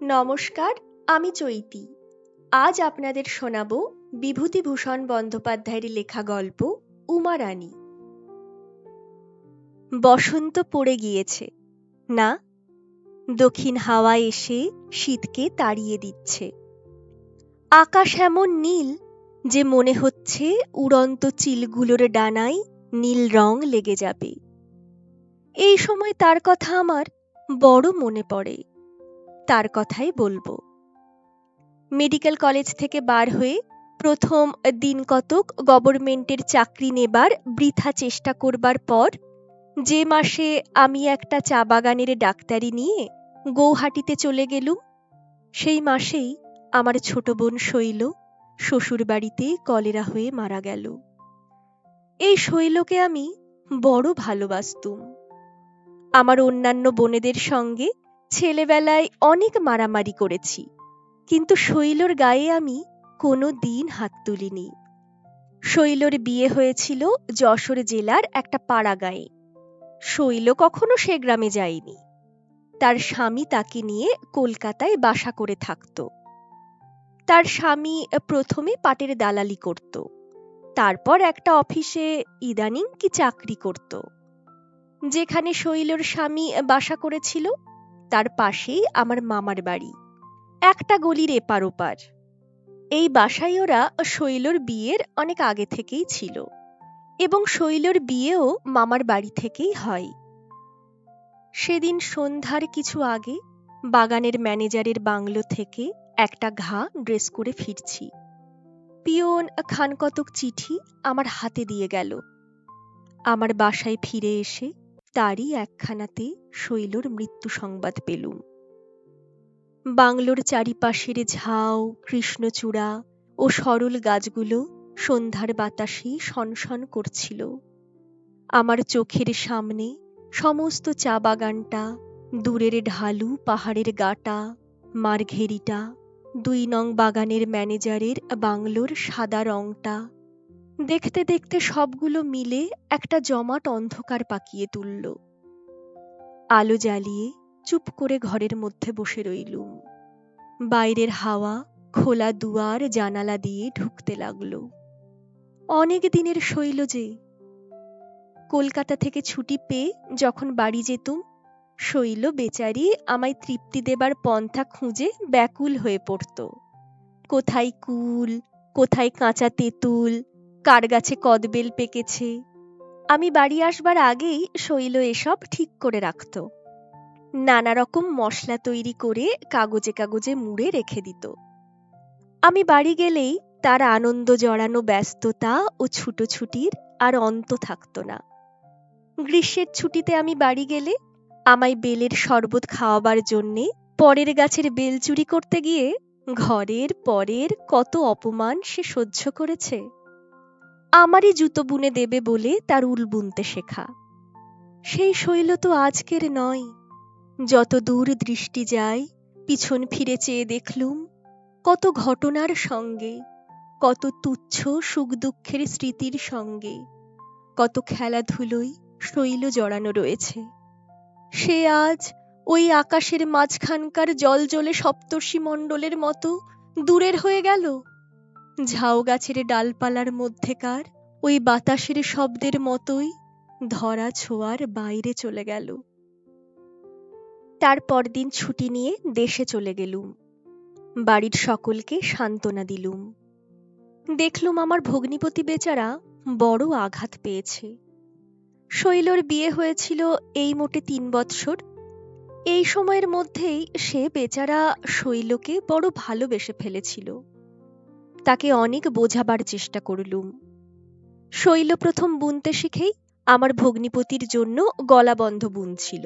নমস্কার, আমি চৈতি। আজ আপনাদের শোনাব বিভূতিভূষণ বন্দ্যোপাধ্যায়ের লেখা গল্প উমা রানী। বসন্ত পড়ে গিয়েছে না, দক্ষিণ হাওয়া এসে শীতকে তাড়িয়ে দিচ্ছে। আকাশ এমন নীল যে মনে হচ্ছে উড়ন্ত চিলগুলোর ডানায় নীল রং লেগে যাবে। এই সময় তার কথা আমার বড় মনে পড়ে, তার কথাই বলবো। মেডিকেল কলেজ থেকে বার হয়ে প্রথম দিন কতক গভর্নমেন্টের চাকরি নেবার বৃথা চেষ্টা করবার পর যে মাসে আমি একটা চা বাগানের ডাক্তারি নিয়ে গৌহাটিতে চলে গেলুম, সেই মাসেই আমার ছোট বোন শৈল শ্বশুর বাড়িতে কলেরা হয়ে মারা গেল। এই শৈলকে আমি বড় ভালোবাসতুম। আমার অন্যান্য বোনেদের সঙ্গে ছেলেবেলায় অনেক মারামারি করেছি, কিন্তু শৈলর গায়ে আমি কোনো দিন হাত তুলিনি। শৈলর বিয়ে হয়েছিল যশোর জেলার একটা পাড়া গাঁয়ে। শৈল কখনো সে গ্রামে যায়নি। তার স্বামী তাকে নিয়ে কলকাতায় বাসা করে থাকত। তার স্বামী প্রথমে পাটের দালালি করত, তারপর একটা অফিসে ইদানিং কি চাকরি করত। যেখানে শৈলর স্বামী বাসা করেছিল তার পাশেই আমার মামার বাড়ি, একটা গলির এপার ওপার। এই বাসায় ওরা শৈলর বিয়ের অনেক আগে থেকেই ছিল এবং শৈলর বিয়েও মামার বাড়ি থেকেই হয়। সেদিন সন্ধ্যার কিছু আগে বাগানের ম্যানেজারের বাংলো থেকে একটা ঘা ড্রেস করে ফিরছি। পিয়ন খানকতক চিঠি আমার হাতে দিয়ে গেল। আমার বাসায় ফিরে এসে তারই একখানাতে শৈলর মৃত্যু সংবাদ পেলুম। বাংলোর চারিপাশের ঝাউ, কৃষ্ণচূড়া ও সরল গাছগুলো সন্ধ্যার বাতাসে সনসন করছিল। আমার চোখের সামনে সমস্ত চা বাগানটা, দূরের ঢালু পাহাড়ের গাটা, মার্ঘেরিটা, ২ নং বাগানের ম্যানেজারের বাংলোর সাদা রংটা, দেখতে দেখতে সবগুলো মিলে একটা জমাট অন্ধকার পাকিয়ে তুলল। আলো জ্বালিয়ে চুপ করে ঘরের মধ্যে বসে রইলুম। বাইরের হাওয়া খোলা দুয়ার জানালা দিয়ে ঢুকতে লাগলো। অনেক দিনের শৈল যে। কলকাতা থেকে ছুটি পেয়ে যখন বাড়ি যেতুম, শৈল বেচারি আমায় তৃপ্তি দেবার পন্থা খুঁজে ব্যাকুল হয়ে পড়ত। কোথায় কুল, কোথায় কাঁচা তেঁতুল, কার গাছে কদবেল পেকেছে। আমি বাড়ি আসবার আগেই শৈল এসব ঠিক করে রাখত। নানা রকম মশলা তৈরি করে কাগজে কাগজে মুড়ে রেখে দিত। আমি বাড়ি গেলেই তার আনন্দ জড়ানো ব্যস্ততা ও ছুটোছুটির আর অন্ত থাকত না। গ্রীষ্মের ছুটিতে আমি বাড়ি গেলে আমায় বেলের শরবত খাওয়াবার জন্যে পরের গাছের বেল চুরি করতে গিয়ে ঘরের পরের কত অপমান সে সহ্য করেছে। আমারই জুতো বুনে দেবে বলে তার উল বুনতে শেখা। সেই শৈল তো আজকের নয়। যত দূর দৃষ্টি যায় পিছন ফিরে চেয়ে দেখলুম কত ঘটনার সঙ্গে, কত তুচ্ছ সুখ দুঃখের স্মৃতির সঙ্গে, কত খেলাধুলোই শৈল জড়ানো রয়েছে। সে আজ ওই আকাশের মাঝখানকার জলজলে সপ্তর্ষি মণ্ডলের মতো দূরের হয়ে গেল। ঝাউ গাছের ডালপালার মধ্যেকার ওই বাতাসের শব্দের মতোই ধরা ছোঁয়ার বাইরে চলে গেল। তার পরদিন ছুটি নিয়ে দেশে চলে গেলুম। বাড়ির সকলকে সান্ত্বনা দিলুম। দেখলুম আমার ভগ্নিপতি বেচারা বড় আঘাত পেয়েছে। শৈলর বিয়ে হয়েছিল এই মোটে ৩ বৎসর। এই সময়ের মধ্যেই সে বেচারা শৈলকে বড় ভালোবেসে ফেলেছিল। তাকে অনেক বোঝাবার চেষ্টা করলুম। শৈল প্রথম বুনতে শিখেই আমার ভগ্নিপতির জন্য গলাবন্ধ বুনছিল।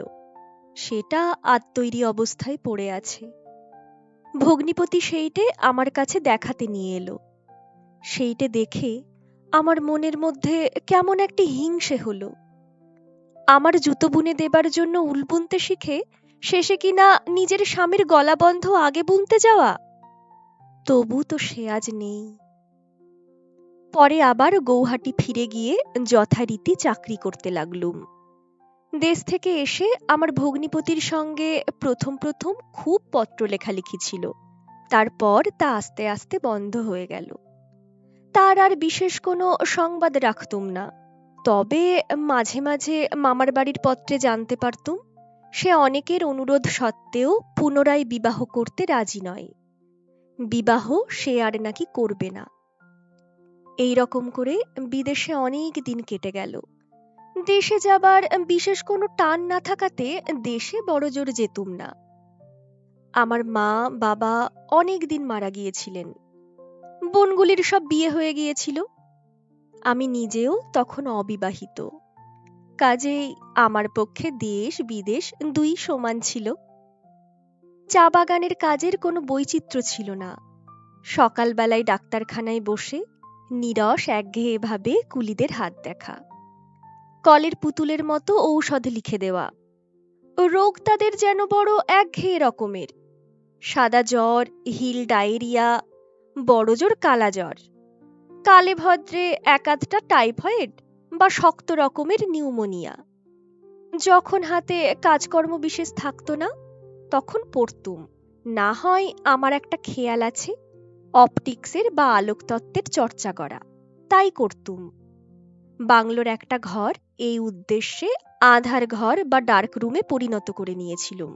সেটা আত্মৈরী অবস্থায় পড়ে আছে। ভগ্নিপতি সেইটে আমার কাছে দেখাতে নিয়ে এলো। সেইটে দেখে আমার মনের মধ্যে কেমন একটি হিংসে হলো। আমার জুতো বুনে দেবার জন্য উল বুনতে শিখে শেষে কিনা নিজের স্বামীর গলাবন্ধ আগে বুনতে যাওয়া। তবু তো সে আজ নেই। পরে আবার গৌহাটি ফিরে গিয়ে যথারীতি চাকরি করতে লাগলুম। দেশ থেকে এসে আমার ভগ্নিপতির সঙ্গে প্রথম প্রথম খুব পত্র লেখালেখি ছিল, তারপর তা আস্তে আস্তে বন্ধ হয়ে গেল। তার আর বিশেষ কোনো সংবাদ রাখতুম না, তবে মাঝে মাঝে মামার বাড়ির পত্রে জানতে পারতুম সে অনেকের অনুরোধ সত্ত্বেও পুনরায় বিবাহ করতে রাজি নয়। বিবাহ সে আর নাকি করবে না। এই রকম করে বিদেশে অনেক দিন কেটে গেল। দেশে যাবার বিশেষ কোনো টান না থাকাতে দেশে বড়জোর যেতুম না। আমার মা বাবা অনেক দিন মারা গিয়েছিলেন। বোনগুলির সব বিয়ে হয়ে গিয়েছিল। আমি নিজেও তখন অবিবাহিত। কাজেই আমার পক্ষে দেশ বিদেশ দুই সমান ছিল। চা বাগানের কাজের কোনো বৈচিত্র্য ছিল না। সকালবেলায় ডাক্তারখানায় বসে নীরস একঘেয়েভাবে কুলিদের হাত দেখা, কলের পুতুলের মতো ঔষধ লিখে দেওয়া। রোগ তাদের যেন বড় একঘেয়ে রকমের। সাদা জ্বর, হিল ডায়েরিয়া, বড়জোর কালা জ্বর, কালে ভদ্রে এক আধটা টাইফয়েড বা শক্ত রকমের নিউমোনিয়া। যখন হাতে কাজকর্ম বিশেষ থাকতো না তখন পড়তুম। না হয় আমার একটা খেয়াল আছে অপটিক্সের বা আলোকতত্ত্বের চর্চা করা, তাই করতুম। বাংলোর একটা ঘর এই উদ্দেশ্যে আধার ঘর বা ডার্ক রুমে পরিণত করে নিয়েছিলুম।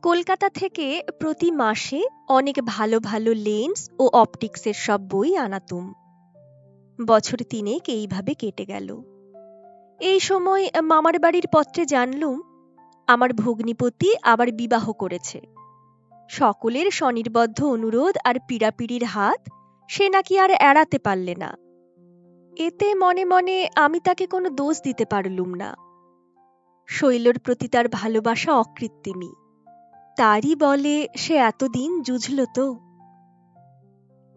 কলকাতা থেকে প্রতি মাসে অনেক ভালো ভালো লেন্স ও অপটিক্সের সব বই আনাতুম। বছর তিনেক এইভাবে কেটে গেল। এই সময় মামার বাড়ির পত্রে জানলুম আমার ভগ্নিপতি আবার বিবাহ করেছে। সকলের স্বনির্বদ্ধ অনুরোধ আর পীড়াপিড়ির হাত সে নাকি আর এড়াতে পারলে না। এতে মনে মনে আমি তাকে কোনো দোষ দিতে পারলুম না। শৈলর প্রতি তার ভালোবাসা অকৃত্রিমই, তারই বলে সে এতদিন জুঝল তো।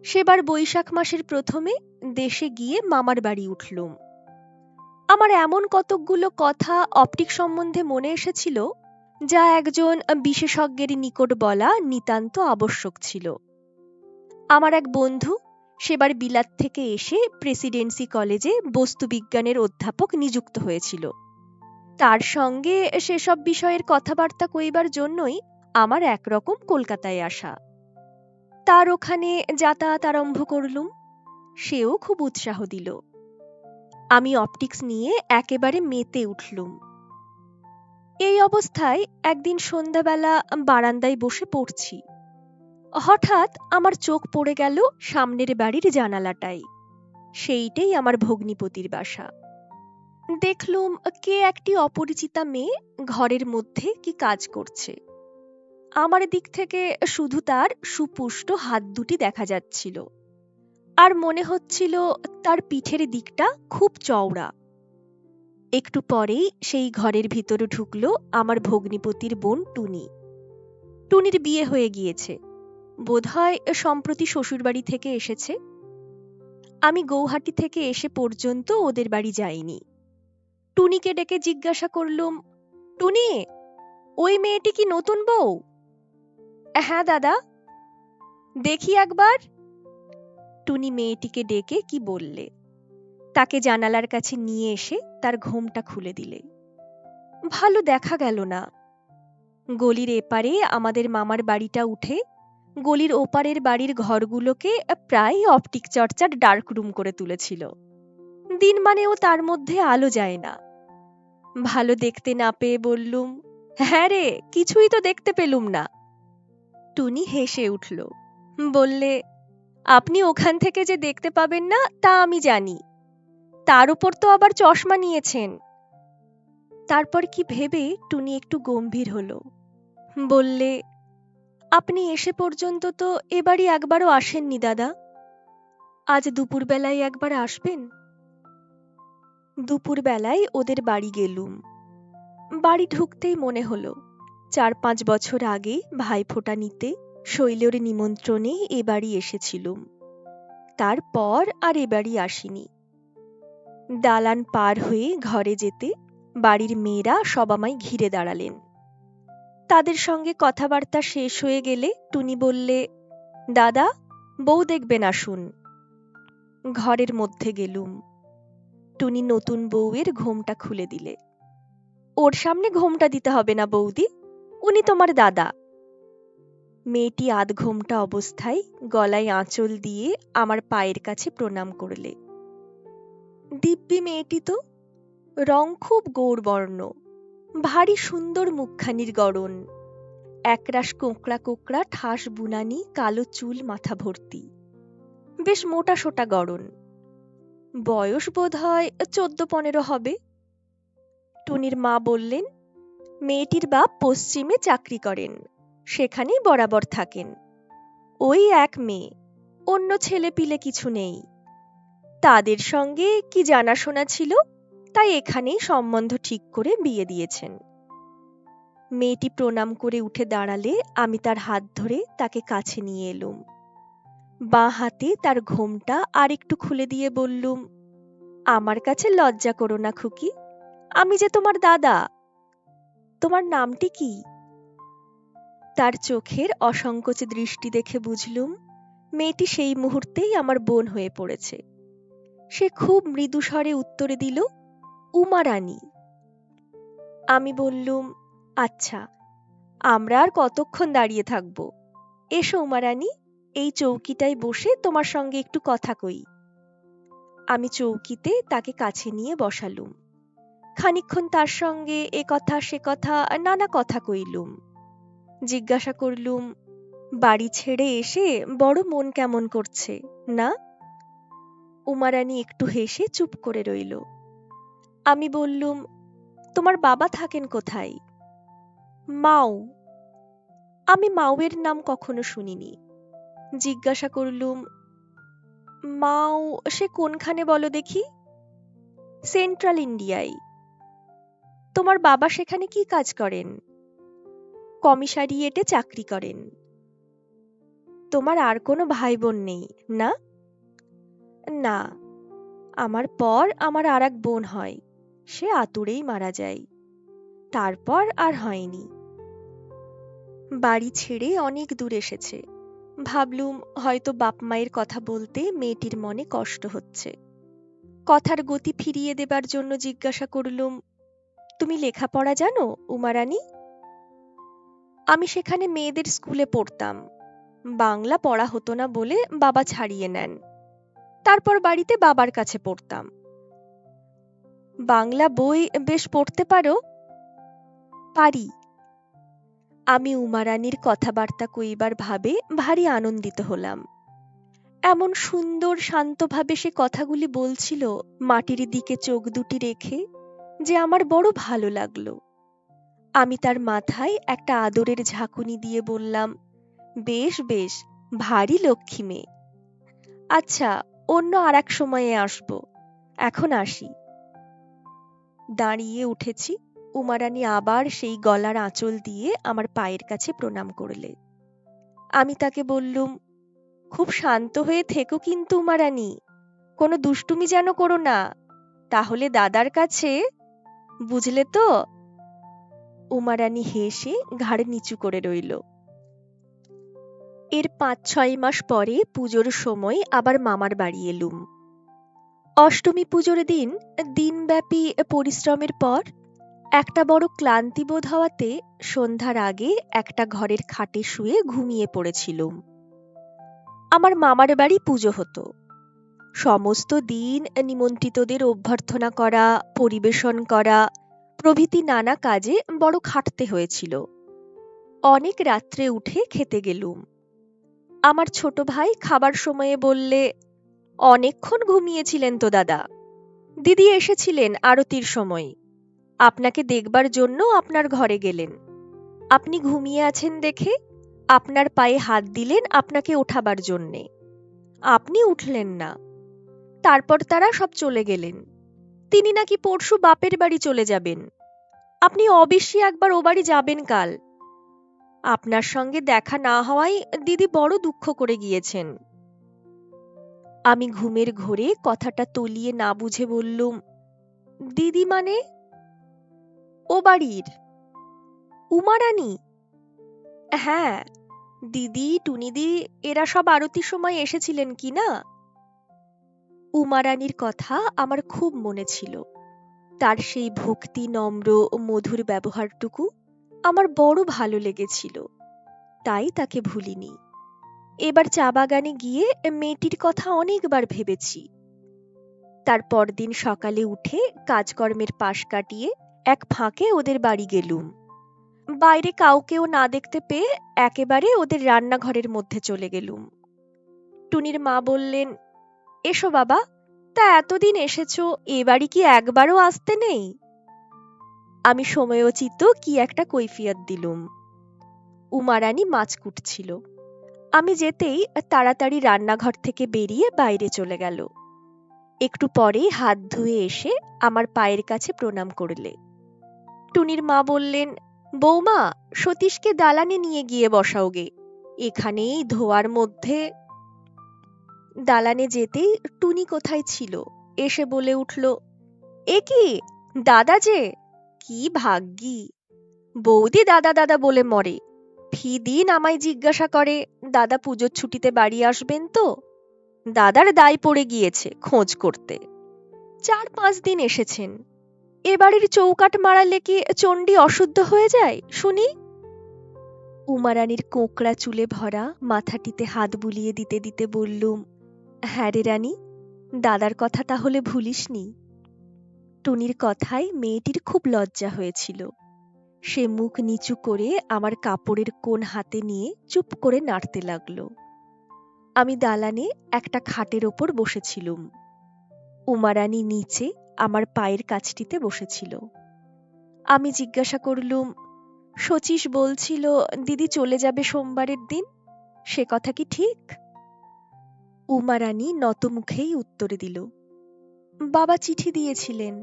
সেবার বৈশাখ মাসের প্রথমে দেশে গিয়ে মামার বাড়ি উঠলুম। আমার এমন কতকগুলো কথা অপটিক সম্বন্ধে মনে এসেছিল যা একজন বিশেষজ্ঞের নিকট বলা নিতান্ত আবশ্যক ছিল। আমার এক বন্ধু সেবার বিলাত থেকে এসে প্রেসিডেন্সি কলেজে বস্তুবিজ্ঞানের অধ্যাপক নিযুক্ত হয়েছিল। তার সঙ্গে সেসব বিষয়ের কথাবার্তা কইবার জন্যই আমার একরকম কলকাতায় আসা। তার ওখানে যাতায়াত আরম্ভ করলুম। সেও খুব উৎসাহ দিল। আমি অপটিক্স নিয়ে একেবারে মেতে উঠলুম। এই অবস্থায় একদিন সন্ধ্যাবেলা বারান্দায় বসে পড়ছি। হঠাৎ আমার চোখ পড়ে গেল সামনের বাড়ির জানালাটাই। সেইটাই আমার ভগ্নিপতির বাসা। দেখলুম কে একটি অপরিচিতা মেয়ে ঘরের মধ্যে কি কাজ করছে। আমার দিক থেকে শুধু তার সুপুষ্ট হাত দুটি দেখা যাচ্ছিল, আর মনে হচ্ছিল তার পিঠের দিকটা খুব চওড়া। একটু পরেই সেই ঘরের ভিতরে ঢুকলো আমার ভগ্নিপতির বোন টুনি। টুনির বিয়ে হয়ে গিয়েছে, বোধহয় সম্প্রতি শ্বশুরবাড়ি থেকে এসেছে। আমি গৌহাটি থেকে এসে পর্যন্ত ওদের বাড়ি যাইনি। টুনিকে ডেকে জিজ্ঞাসা করলুম, টুনি, ওই মেয়েটি কি নতুন বউ? হ্যাঁ দাদা। দেখি একবার। টুনি মেয়েটিকে ডেকে কি বললে, তাকে জানালার কাছে নিয়ে এসে তার ঘোমটা খুলে দিলে। ভালো দেখা গেল না। গলির এপারে আমাদের মামার বাড়িটা উঠে গলির ওপারের বাড়ির ঘরগুলোকে প্রায় অপটিক চর্চার ডার্ক রুম করে তুলেছিল। দিন মানেও তার মধ্যে আলো যায় না। ভালো দেখতে না পেয়ে বললুম, হ্যাঁ রে, কিছুই তো দেখতে পেলুম না। টুনি হেসে উঠল, বললে, আপনি ওখান থেকে যে দেখতে পাবেন না তা আমি জানি, তার উপর তো আবার চশমা নিয়েছেন। তারপর কি ভেবে টুনি একটু গম্ভীর হলো, বললে, আপনি এসে পর্যন্ত তো এবারই একবারও আসেননি দাদা, আজ দুপুরবেলায় একবার আসবেন। দুপুরবেলায় ওদের বাড়ি গেলুম। বাড়ি ঢুকতেই মনে হলো 4-5 বছর আগে ভাইফোঁটা নিতে শৈলের নিমন্ত্রণে এ বাড়ি এসেছিলুম, তারপর আর এ বাড়ি আসিনি। দালান পার হয়ে ঘরে যেতে বাড়ির মেয়েরা সব আমায় ঘিরে দাঁড়ালেন। তাদের সঙ্গে কথাবার্তা শেষ হয়ে গেলে টুনি বললে, দাদা, বউ দেখবেন আসুন। ঘরের মধ্যে গেলুম। টুনি নতুন বউয়ের ঘোমটা খুলে দিলে। ওর সামনে ঘোমটা দিতে হবে না বৌদি, উনি তোমার দাদা। মেয়েটি আধ ঘোমটা অবস্থায় গলায় আঁচল দিয়ে আমার পায়ের কাছে প্রণাম করলে। দিব্যি মেয়েটি তো, রং খুব গৌরবর্ণ, ভারী সুন্দর মুখখানির গড়ন, একরাশ কোঁকড়া কোঁকড়া ঠাস বুনানি, কালো চুল মাথা ভর্তি, বেশ মোটা সোটা গড়ন। বয়স বোধ হয় 14-15 হবে। টুনির মা বললেন, মেয়েটির বাপ পশ্চিমে চাকরি করেন, সেখানেই বরাবর থাকেন। ওই এক মেয়ে, অন্য ছেলে পিলে কিছু নেই। তাদের সঙ্গে কি জানাশোনা ছিল, তাই এখানেই সম্বন্ধ ঠিক করে বিয়ে দিয়েছেন। মেয়েটি প্রণাম করে উঠে দাঁড়ালে আমি তার হাত ধরে তাকে কাছে নিয়ে এলুম। বাঁ হাতে তার ঘোমটা আর একটু খুলে দিয়ে বললুম, আমার কাছে লজ্জা করো না খুকি, আমি যে তোমার দাদা। তোমার নামটি কি? তার চোখের অসংকোচ দৃষ্টি দেখে বুঝলুম মেয়েটি সেই মুহূর্তেই আমার বোন হয়ে পড়েছে। সে খুব মৃদু স্বরে উত্তরে দিল, উমা রানী। আমি বললুম, আচ্ছা, আমরা আর কতক্ষণ দাঁড়িয়ে থাকব? এসো উমা রানী, এই চৌকিটায় বসে তোমার সঙ্গে একটু কথা কই। আমি চৌকিতে তাকে কাছে নিয়ে বসালুম। খানিকক্ষণ তার সঙ্গে এ কথা সে কথা নানা কথা কইলুম। জিজ্ঞাসা করলুম, বাড়ি ছেড়ে এসে বড় মন কেমন করছে না? উমারানী একটু হেসে চুপ করে রইল। আমি বললুম, তোমার বাবা থাকেন কোথায়? মাও। আমি মাওয়ের নাম কখনো শুনিনি। জিজ্ঞাসা করলুম, মাও সে কোনখানে বলো দেখি? সেন্ট্রাল ইন্ডিয়ায়। তোমার বাবা সেখানে কি কাজ করেন? কমিশারিয়েটে চাকরি করেন। তোমার আর কোনো ভাই বোন নেই না? না, আমার পর আমার আর এক বোন হয়, সে আতুরেই মারা যায়, তারপর আর হয়নি। বাড়ি ছেড়ে অনেক দূর এসেছে, ভাবলুম হয়তো বাপ মায়ের কথা বলতে মেয়েটির মনে কষ্ট হচ্ছে। কথার গতি ফিরিয়ে দেবার জন্য জিজ্ঞাসা করলুম, তুমি লেখাপড়া জানো উমারানী? আমি সেখানে মেয়েদের স্কুলে পড়তাম, বাংলা পড়া হতো না বলে বাবা ছাড়িয়ে নেন, তারপর বাড়িতে বাবার কাছে পড়তাম। বাংলা বই বেশ পড়তে পারো? পারি। আমি উমারানীর কথাবার্তা কইবার ভাবে ভারী আনন্দিত হলাম। এমন সুন্দর শান্তভাবে সে কথাগুলি বলছিল মাটির দিকে চোখ দুটি রেখে, যে আমার বড় ভালো লাগলো। আমি তার মাথায় একটা আদরের ঝাঁকুনি দিয়ে বললাম, বেশ বেশ, ভারী লক্ষ্মী মেয়ে। আচ্ছা, অন্য আর এক সময়ে আসবো, এখন আসি। দাঁড়িয়ে উঠেছি, উমারানী আবার সেই গলার আঁচল দিয়ে আমার পায়ের কাছে প্রণাম করলে। আমি তাকে বললুম, খুব শান্ত হয়ে থেকো কিন্তু উমারানী, কোনো দুষ্টুমি যেন করো না, তাহলে দাদার কাছে, বুঝলে তো? উমারানী হেসে ঘাড় নিচু করে রইল। এর 5-6 মাস পরে পুজোর সময় আবার মামার বাড়ি এলুম। অষ্টমী পুজোর দিন দিনব্যাপী পরিশ্রমের পর একটা বড় ক্লান্তি বোধ হওয়াতে সন্ধ্যার আগে একটা ঘরের খাটে শুয়ে ঘুমিয়ে পড়েছিলুম। আমার মামার বাড়ি পুজো হতো। সমস্ত দিন নিমন্ত্রিতদের অভ্যর্থনা করা, পরিবেশন করা প্রভৃতি নানা কাজে বড় খাটতে হয়েছিল। অনেক রাত্রে উঠে খেতে গেলুম। আমার ছোট ভাই খাবার সময়ে বললে, অনেকক্ষণ ঘুমিয়েছিলেন তো দাদা, দিদি এসেছিলেন আরতির সময়, আপনাকে দেখবার জন্য আপনার ঘরে গেলেন, আপনি ঘুমিয়ে আছেন দেখে আপনার পায়ে হাত দিলেন আপনাকে ওঠাবার জন্যে, আপনি উঠলেন না, তারপর তারা সব চলে গেলেন। তিনি নাকি পরশু বাপের বাড়ি চলে যাবেন, আপনি অবশ্যই একবার ও বাড়ি যাবেন কাল। আপনার সঙ্গে দেখা না হওয়ায় দিদি বড় দুঃখ করে গিয়েছেন। আমি ঘুমের ঘোরে কথাটা তলিয়ে না বুঝে বললুম, দিদি মানে? ও বাড়ির উমারানী? হ্যাঁ, দিদি টুনিদি এরা সব আরতির সময় এসেছিলেন কি না? উমারানীর কথা আমার খুব মনে ছিল। তার সেই ভক্তি, নম্র ও মধুর ব্যবহারটুকু আমার বড় ভালো লেগেছিল, তাই তাকে ভুলিনি। এবার চা বাগানে গিয়ে মেয়েটির কথা অনেকবার ভেবেছি। তার পরদিন সকালে উঠে কাজকর্মের পাশ কাটিয়ে এক ফাঁকে ওদের বাড়ি গেলুম। বাইরে কাউকেও না দেখতে পেয়ে একেবারে ওদের রান্নাঘরের মধ্যে চলে গেলুম। টুনির মা বললেন, এসো বাবা, তা এতদিন এসেছো, এ বাড়ি কি একবারও আসতে নেই? আমি সময়োচিত কি একটা কৈফিয়ত দিলুম। উমারানী মাছ কুটছিল। আমি যেতেই তাড়াতাড়ি রান্নাঘর থেকে বেরিয়ে বাইরে চলে গেল। একটু পরেই হাত ধুয়ে এসে আমার পায়ের কাছে প্রণাম করলে। টুনির মা বললেন, বৌমা, সতীশকে দালানে নিয়ে গিয়ে বসাওগে, এখানেই ধোয়ার মধ্যে। দালানে যেতেই টুনি কোথায় ছিল, এসে বলে উঠল, এ কি দাদা যে! কি ভাগ্যি! বৌদি দাদা দাদা বলে মরে, ফি দিন আমায় জিজ্ঞাসা করে, দাদা পুজোর ছুটিতে বাড়ি আসবেন তো? দাদার দায় পড়ে গিয়েছে খোঁজ করতে। 4-5 দিন এসেছেন, এ বাড়ির চৌকাঠ মারালে কি চণ্ডী অশুদ্ধ হয়ে যায় শুনি? উমারানীর কোঁকড়া চুলে ভরা মাথাটিতে হাত বুলিয়ে দিতে দিতে বললুম, হ্যাঁ রে রানী, দাদার কথা তাহলে ভুলিসনি। টুনির কথায় মেয়েটির খুব লজ্জা হয়েছিল। সে মুখ নিচু করে আমার কাপড়ের কোণ হাতে নিয়ে চুপ করে নাড়তে লাগল। আমি দালানে একটা খাটের ওপর বসেছিলুম। উমারানী নিচে আমার পায়ের কাছটিতে বসেছিল। আমি জিজ্ঞাসা করলুম, শচীশ বলছিল দিদি চলে যাবে সোমবারের দিন, সে কথা কি ঠিক? উমারানী নতমুখেই উত্তর দিল, বাবা চিঠি দিয়েছিলেন,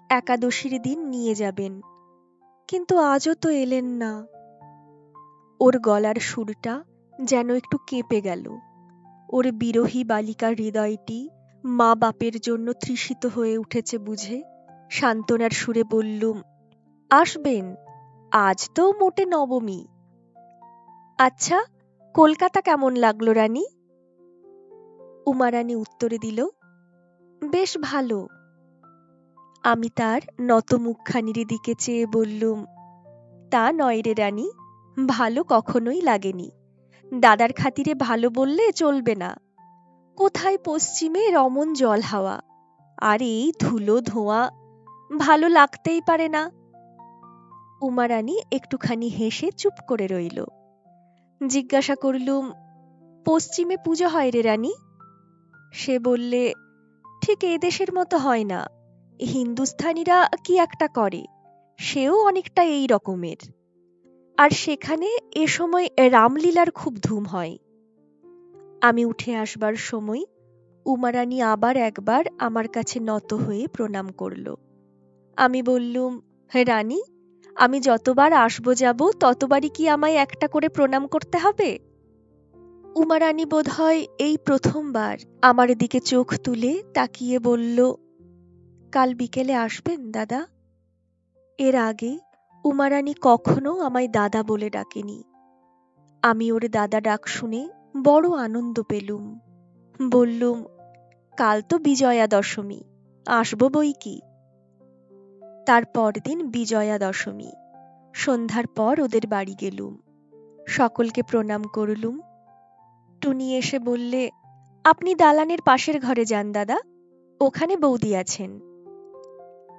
একাদশীর দিন নিয়ে যাবেন, কিন্তু আজও তো এলেন না। ওর গলার সুরটা যেন একটু কেঁপে গেল। ওর বিরহী বালিকার হৃদয়টি মা বাপের জন্য তৃষিত হয়ে উঠেছে বুঝে সান্ত্বনার সুরে বললুম, আসবেন, আজ তো মোটে নবমী। আচ্ছা, কলকাতা কেমন লাগলো রানী? উমারানী উত্তরে দিল, বেশ ভালো। আমি তার নত মুখখানির দিকে চেয়ে বললুম, তা নয় রে রানী, ভালো কখনোই লাগেনি। দাদার খাতিরে ভালো বললে চলবে না। কোথায় পশ্চিমে রমণ জল হাওয়া, আর এই ধুলো ধোঁয়া, ভালো লাগতেই পারে না। উমারানী একটুখানি হেসে চুপ করে রইল। জিজ্ঞাসা করলুম, পশ্চিমে পুজো হয় রে রানী? সে বললে, ঠিক এ দেশের মতো হয় না, হিন্দুস্থানিরা কি একটা করে, সেও অনেকটা এই রকমের। আর সেখানে এ সময় রামলীলার খুব ধুম হয়। আমি উঠে আসবার সময় উমারানী আবার একবার আমার কাছে নত হয়ে প্রণাম করল। আমি বললুম, রানী, আমি যতবার আসবো যাব ততবারই কি আমায় একটা করে প্রণাম করতে হবে? উমারানী বোধহয় এই প্রথমবার আমার দিকে চোখ তুলে তাকিয়ে বলল, কাল বিকেলে আসবেন দাদা? এর আগে উমারানী কখনো আমায় দাদা বলে ডাকেনি। আমি ওর দাদা ডাক শুনে বড় আনন্দ পেলুম। বললুম, কাল তো বিজয়া দশমী, আসবো বই কি। তার পরদিন বিজয়া দশমী। সন্ধ্যার পর ওদের বাড়ি গেলুম। সকলকে প্রণাম করলুম। টুনি এসে বললে, আপনি দালানের পাশের ঘরে যান দাদা, ওখানে বৌদি আছেন।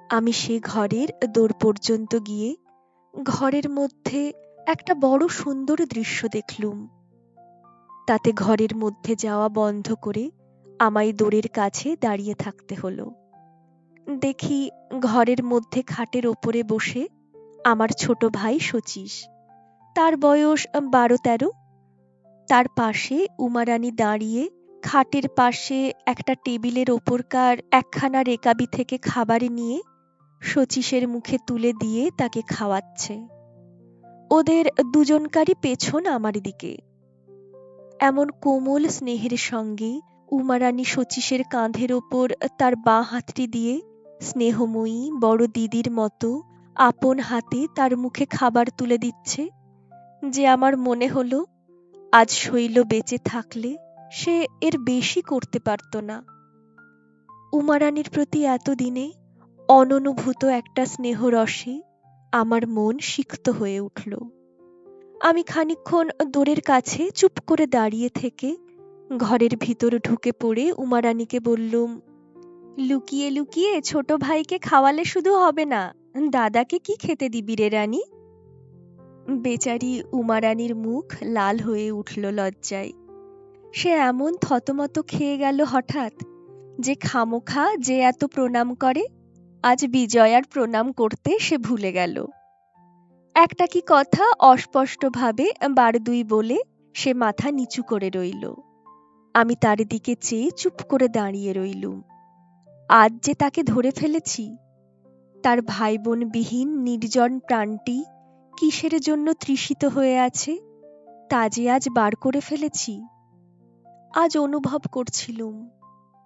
আমি সে ঘরের দোর পর্যন্ত গিয়ে ঘরের মধ্যে একটা বড় সুন্দর দৃশ্য দেখলুম। তাতে ঘরের মধ্যে যাওয়া বন্ধ করে আমায় দোরের কাছে দাঁড়িয়ে থাকতে হলো। দেখি ঘরের মধ্যে খাটের ওপরে বসে আমার ছোট ভাই শচীশ, তার বয়স 12-13। তার পাশে উমারানী দাঁড়িয়ে খাটের পাশে একটা টেবিলের ওপরকার একখানা রেকাবি থেকে খাবার নিয়ে শচীশের মুখে তুলে দিয়ে তাকে খাওয়াচ্ছে। ওদের দুজনকারই পেছন আমার দিকে। এমন কোমল স্নেহের সঙ্গে উমারানী শচীশের কাঁধের ওপর তার বাঁ হাতটি দিয়ে স্নেহময়ী বড় দিদির মতো আপন হাতে তার মুখে খাবার তুলে দিচ্ছে, যে আমার মনে হলো আজ শৈল বেঁচে থাকলে সে এর বেশি করতে পারত না। উমারানীর প্রতি এতদিনে অননুভূত একটা স্নেহরসে আমার মন সিক্ত হয়ে উঠল। আমি খানিকক্ষণ দোরের কাছে চুপ করে দাঁড়িয়ে থেকে ঘরের ভিতর ঢুকে পড়ে উমারানীকে বললুম, লুকিয়ে লুকিয়ে ছোট ভাইকে খাওয়ালে শুধু হবে না, দাদাকে কি খেতে দিবি রে রানী? বেচারি উমারানীর মুখ লাল হয়ে উঠল লজ্জায়। সে এমন থতমত খেয়ে গেল হঠাৎ যে খামোখা যে এত প্রণাম করে, আজ বিজয়ার প্রণাম করতে সে ভুলে গেল। একটা কি কথা অস্পষ্টভাবে বার দুই বলে সে মাথা নিচু করে রইল। আমি তার দিকে চেয়ে চুপ করে দাঁড়িয়ে রইলুম। আজ যে তাকে ধরে ফেলেছি, তার ভাই বোন বিহীন নির্জন প্রাণটি কিসের জন্য তৃষিত হয়ে আছে তা যে আজ বার করে ফেলেছি। আজ অনুভব করছিলুম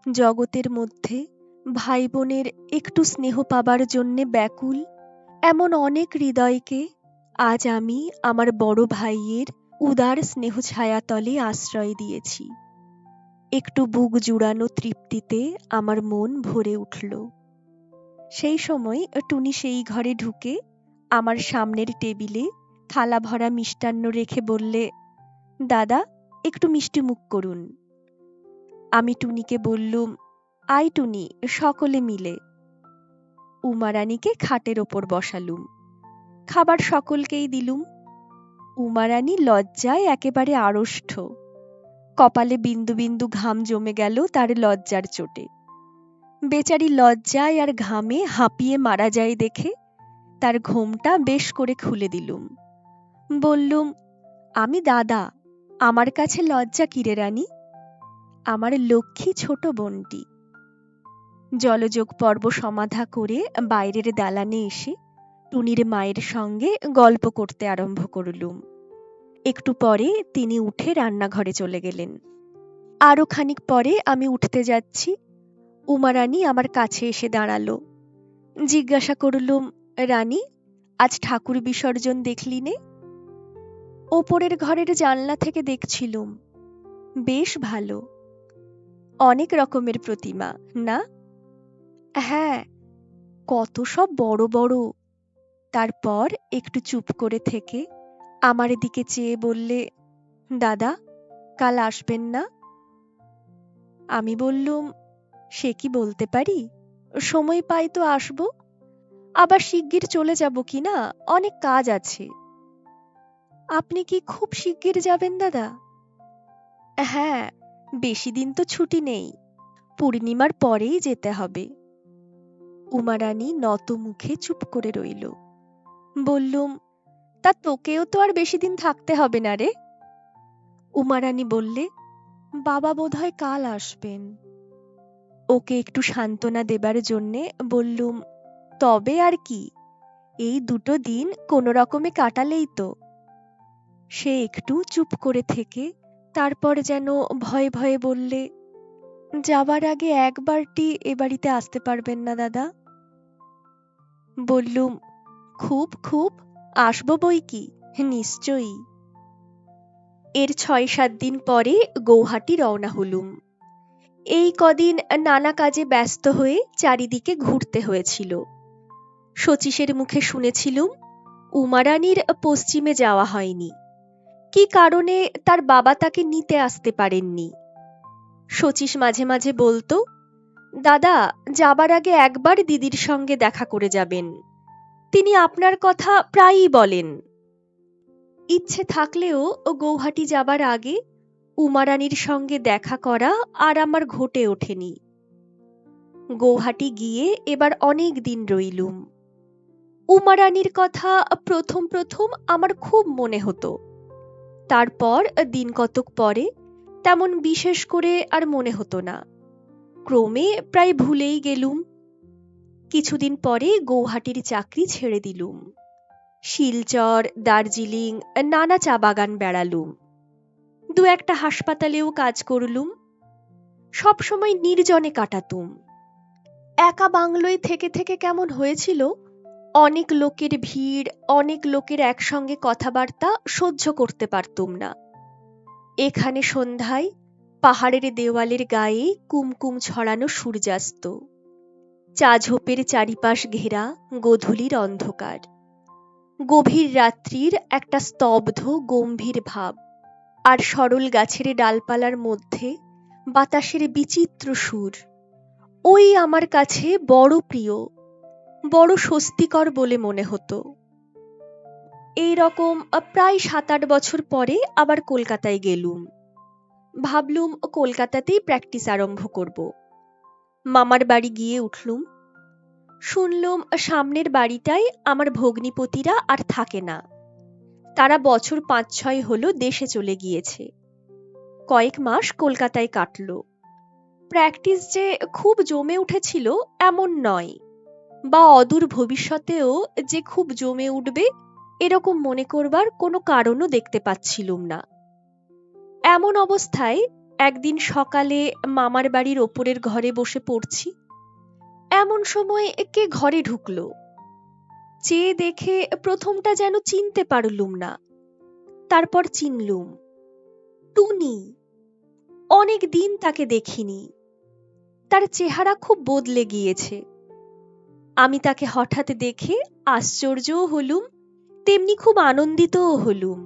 জগতের মধ্যে ভাই বোনের একটু স্নেহ পাবার জন্যে ব্যাকুল এমন অনেক হৃদয়কে আজ আমি আমার বড় ভাইয়ের উদার স্নেহ ছায়াতলে আশ্রয় দিয়েছি। একটু বুক জুড়ানো তৃপ্তিতে আমার মন ভরে উঠল। সেই সময় টুনি সেই ঘরে ঢুকে আমার সামনের টেবিলে থালা ভরা মিষ্টান্ন রেখে বললে, দাদা একটু মিষ্টি মুখ করুন। আমি টুনিকে বললুম, আয় টুনি, সকলে মিলে। উমারানীকে খাটের ওপর বসালুম, খাবার সকলকেই দিলুম। উমারানী লজ্জায় একেবারে আড়ষ্ট, কপালে বিন্দু বিন্দু ঘাম জমে গেল তার লজ্জার চোটে। বেচারি লজ্জায় আর ঘামে হাঁপিয়ে মারা যায় দেখে তার ঘোমটা বেশ করে খুলে দিলুম। বললুম, আমি দাদা, আমার কাছে লজ্জা কিরে রানী, আমার লক্ষ্মী ছোট বোনটি। জলযোগ পর্ব সমাধা করে বাইরের দালানে এসে টুনির মায়ের সঙ্গে গল্প করতে আরম্ভ করলুম। একটু পরে তিনি উঠে রান্নাঘরে চলে গেলেন। আরো খানিক পরে আমি উঠতে যাচ্ছি, উমারানী আমার কাছে এসে দাঁড়ালো। জিজ্ঞাসা করলুম, রানী, আজ ঠাকুর বিসর্জন দেখলি নে? ওপরের ঘরের জানলা থেকে দেখছিলুম। বেশ ভালো, অনেক রকমের প্রতিমা না? হ্যাঁ, কত সব বড় বড়। তারপর একটু চুপ করে থেকে আমার দিকে চেয়ে বললে, দাদা কাল আসবেন না? আমি বললুম, সে কি বলতে পারি, সময় পাই তো আসব, আবার শিগগির চলে যাব কিনা, অনেক কাজ আছে। আপনি কি খুব শিগগির যাবেন দাদা? হ্যাঁ, বেশি দিন তো ছুটি নেই, পূর্ণিমার পরেই যেতে হবে। উমারানী নত মুখে চুপ করে রইল। বললুম, তা তোকেও তো আর বেশি দিন থাকতে হবে না রে। উমারানী বললে, বাবা বোধহয় কাল আসবেন। ওকে একটু সান্ত্বনা দেবার জন্যে বললুম, তবে আর কি, এই দুটো দিন কোনো রকমে কাটালেই তো। সে একটু চুপ করে থেকে তারপর যেন ভয়ে ভয়ে বললে, যাবার আগে একবারটি এ বাড়িতে আসতে পারবেন না দাদা? বললুম, খুব খুব আসবো বই কি, নিশ্চয়ই। এর ৬-৭ দিন পরে গৌহাটি রওনা হলুম। এই কদিন নানা কাজে ব্যস্ত হয়ে চারিদিকে ঘুরতে হয়েছিল। শচীশের মুখে শুনেছিলুম উমারানীর পশ্চিমে যাওয়া হয়নি, কি কারণে তার বাবা তাকে নিতে আসতে পারেননি। শচীশ মাঝে মাঝে বলতো, দাদা যাবার আগে একবার দিদির সঙ্গে দেখা করে যাবেন, তিনি আপনার কথা প্রায়ই বলেন। ইচ্ছে থাকলেও গৌহাটি যাবার আগে উমারানীর সঙ্গে দেখা করা আর আমার ঘটে ওঠেনি। গৌহাটি গিয়ে এবার অনেক দিন রইলুম। উমারানীর কথা প্রথম প্রথম আমার খুব মনে হতো, তারপর দিন কতক পরে তেমন বিশেষ করে আর মনে হতো না, ক্রমে প্রায় ভুলেই গেলুম। কিছুদিন পরে গৌহাটির চাকরি ছেড়ে দিলুম। শিলচর, দার্জিলিং, নানা চা বাগান বেড়ালুম। দু একটা হাসপাতালেও কাজ করলুম। সবসময় নির্জনে কাটাতুম। একা বাংলোয় থেকে থেকে কেমন হয়েছিল, অনেক লোকের ভিড়, অনেক লোকের একসঙ্গে কথাবার্তা সহ্য করতে পারতুম না। এখানে সন্ধ্যায় পাহাড়ের দেওয়ালের গায়ে কুমকুম ছড়ানো সূর্যাস্ত, চা ঝোপের চারিপাশ ঘেরা গোধূলির অন্ধকার, গভীর রাত্রির একটা স্তব্ধ গম্ভীর ভাব, আর সরল গাছের ডালপালার মধ্যে বাতাসের বিচিত্র সুর, ওই আমার কাছে বড় প্রিয়, বড় স্বস্তিকর বলে মনে হতো। এই রকম প্রায় ৭-৮ বছর পরে আবার কলকাতায় গেলুম। ভাবলুম কলকাতাতেই প্র্যাকটিস আরম্ভ করব। মামার বাড়ি গিয়ে উঠলুম। শুনলুম সামনের বাড়িটায় আমার ভগ্নিপতিরা আর থাকে না, তারা বছর ৫-৬ হলো দেশে চলে গিয়েছে। কয়েক মাস কলকাতায় কাটল। প্র্যাকটিস যে খুব জমে উঠেছিল এমন নয়, বা অদূর ভবিষ্যতেও যে খুব জমে উঠবে এরকম মনে করবার কোনো কারণও দেখতে পাচ্ছিলুম না। এমন অবস্থায় একদিন সকালে মামার বাড়ির ওপরের ঘরে বসে পড়ছি, এমন সময় কে ঘরে ঢুকলো। চেয়ে দেখে প্রথমটা যেন চিনতে পারলুম না, তারপর চিনলুম। টুনি। অনেক দিন তাকে দেখিনি। তার চেহারা খুব বদলে গিয়েছে। আমি তাকে হঠাৎ দেখে আশ্চর্যও হলুম, তেমনি খুব আনন্দিতও হলুম।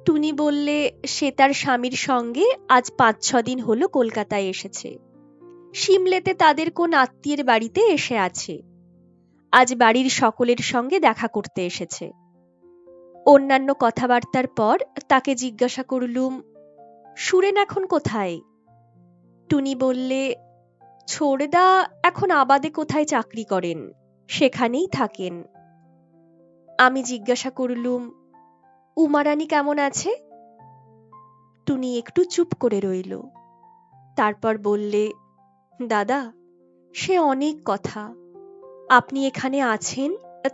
টুনি বললে সে তার স্বামীর সঙ্গে আজ ৫-৬ দিন হলো কলকাতায় এসেছে। সিমলেতে তাদের কোন আত্মীয়ের বাড়িতে এসে আছে। আজ বাড়ির সকলের সঙ্গে দেখা করতে এসেছে। অন্যান্য কথাবার্তার পর তাকে জিজ্ঞাসা করলুম, সুরেন এখন কোথায়? টুনি বললে, ছোড়দা এখন আবাদে কোথায় চাকরি করেন, সেখানেই থাকেন। আমি জিজ্ঞাসা করলুম, উমারানী কেমন আছে? টুনি একটু চুপ করে রইল। তারপর বললে, দাদা, সে অনেক কথা। আপনি এখানে আছেন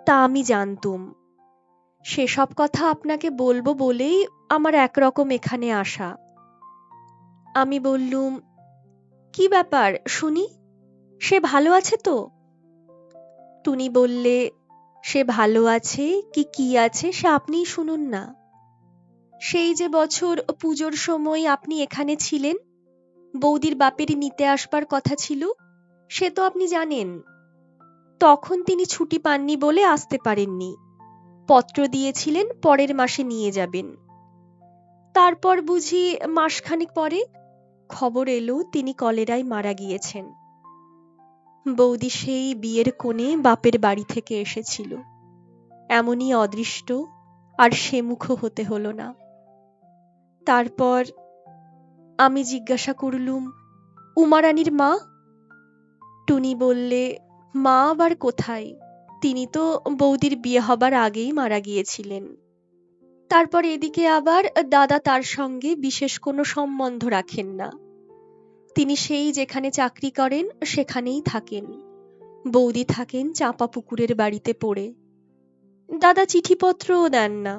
তা আমি জানতুম। সেসব কথা আপনাকে বলবো বলেই আমার একরকম এখানে আসা। আমি বললুম, কি ব্যাপার শুনি, সে ভালো আছে তো? টুনি বললে, সে ভালো আছে কি আছে সে আপনিই শুনুন না। সেই যে বছর পুজোর সময় আপনি এখানে ছিলেন, বৌদির বাপের নিতে আসবার কথা ছিল, সে তো আপনি জানেন। তখন তিনি ছুটি পাননি বলে আসতে পারেননি। পত্র দিয়েছিলেন পরের মাসে নিয়ে যাবেন। তারপর বুঝি মাসখানেক পরে খবর এলো তিনি কলেরায় মারা গিয়েছেন। বৌদি সেই বিয়ের কোণে বাপের বাড়ি থেকে এসেছিল। এমনই অদৃষ্ট, আর সে মুখ হতে হলো না। তারপর আমি জিজ্ঞাসা করলুম, উমারানীর মা? টুনি বললে, মা আবার কোথায়, তিনি তো বৌদির বিয়ে হবার আগেই মারা গিয়েছিলেন। তারপর এদিকে আবার দাদা তার সঙ্গে বিশেষ কোনো সম্বন্ধ রাখেন না। তিনি সেই যেখানে চাকরি করেন সেখানেই থাকেন। বৌদি থাকেন চাঁপা পুকুরের বাড়িতে পড়ে। দাদা চিঠিপত্রও দেন না।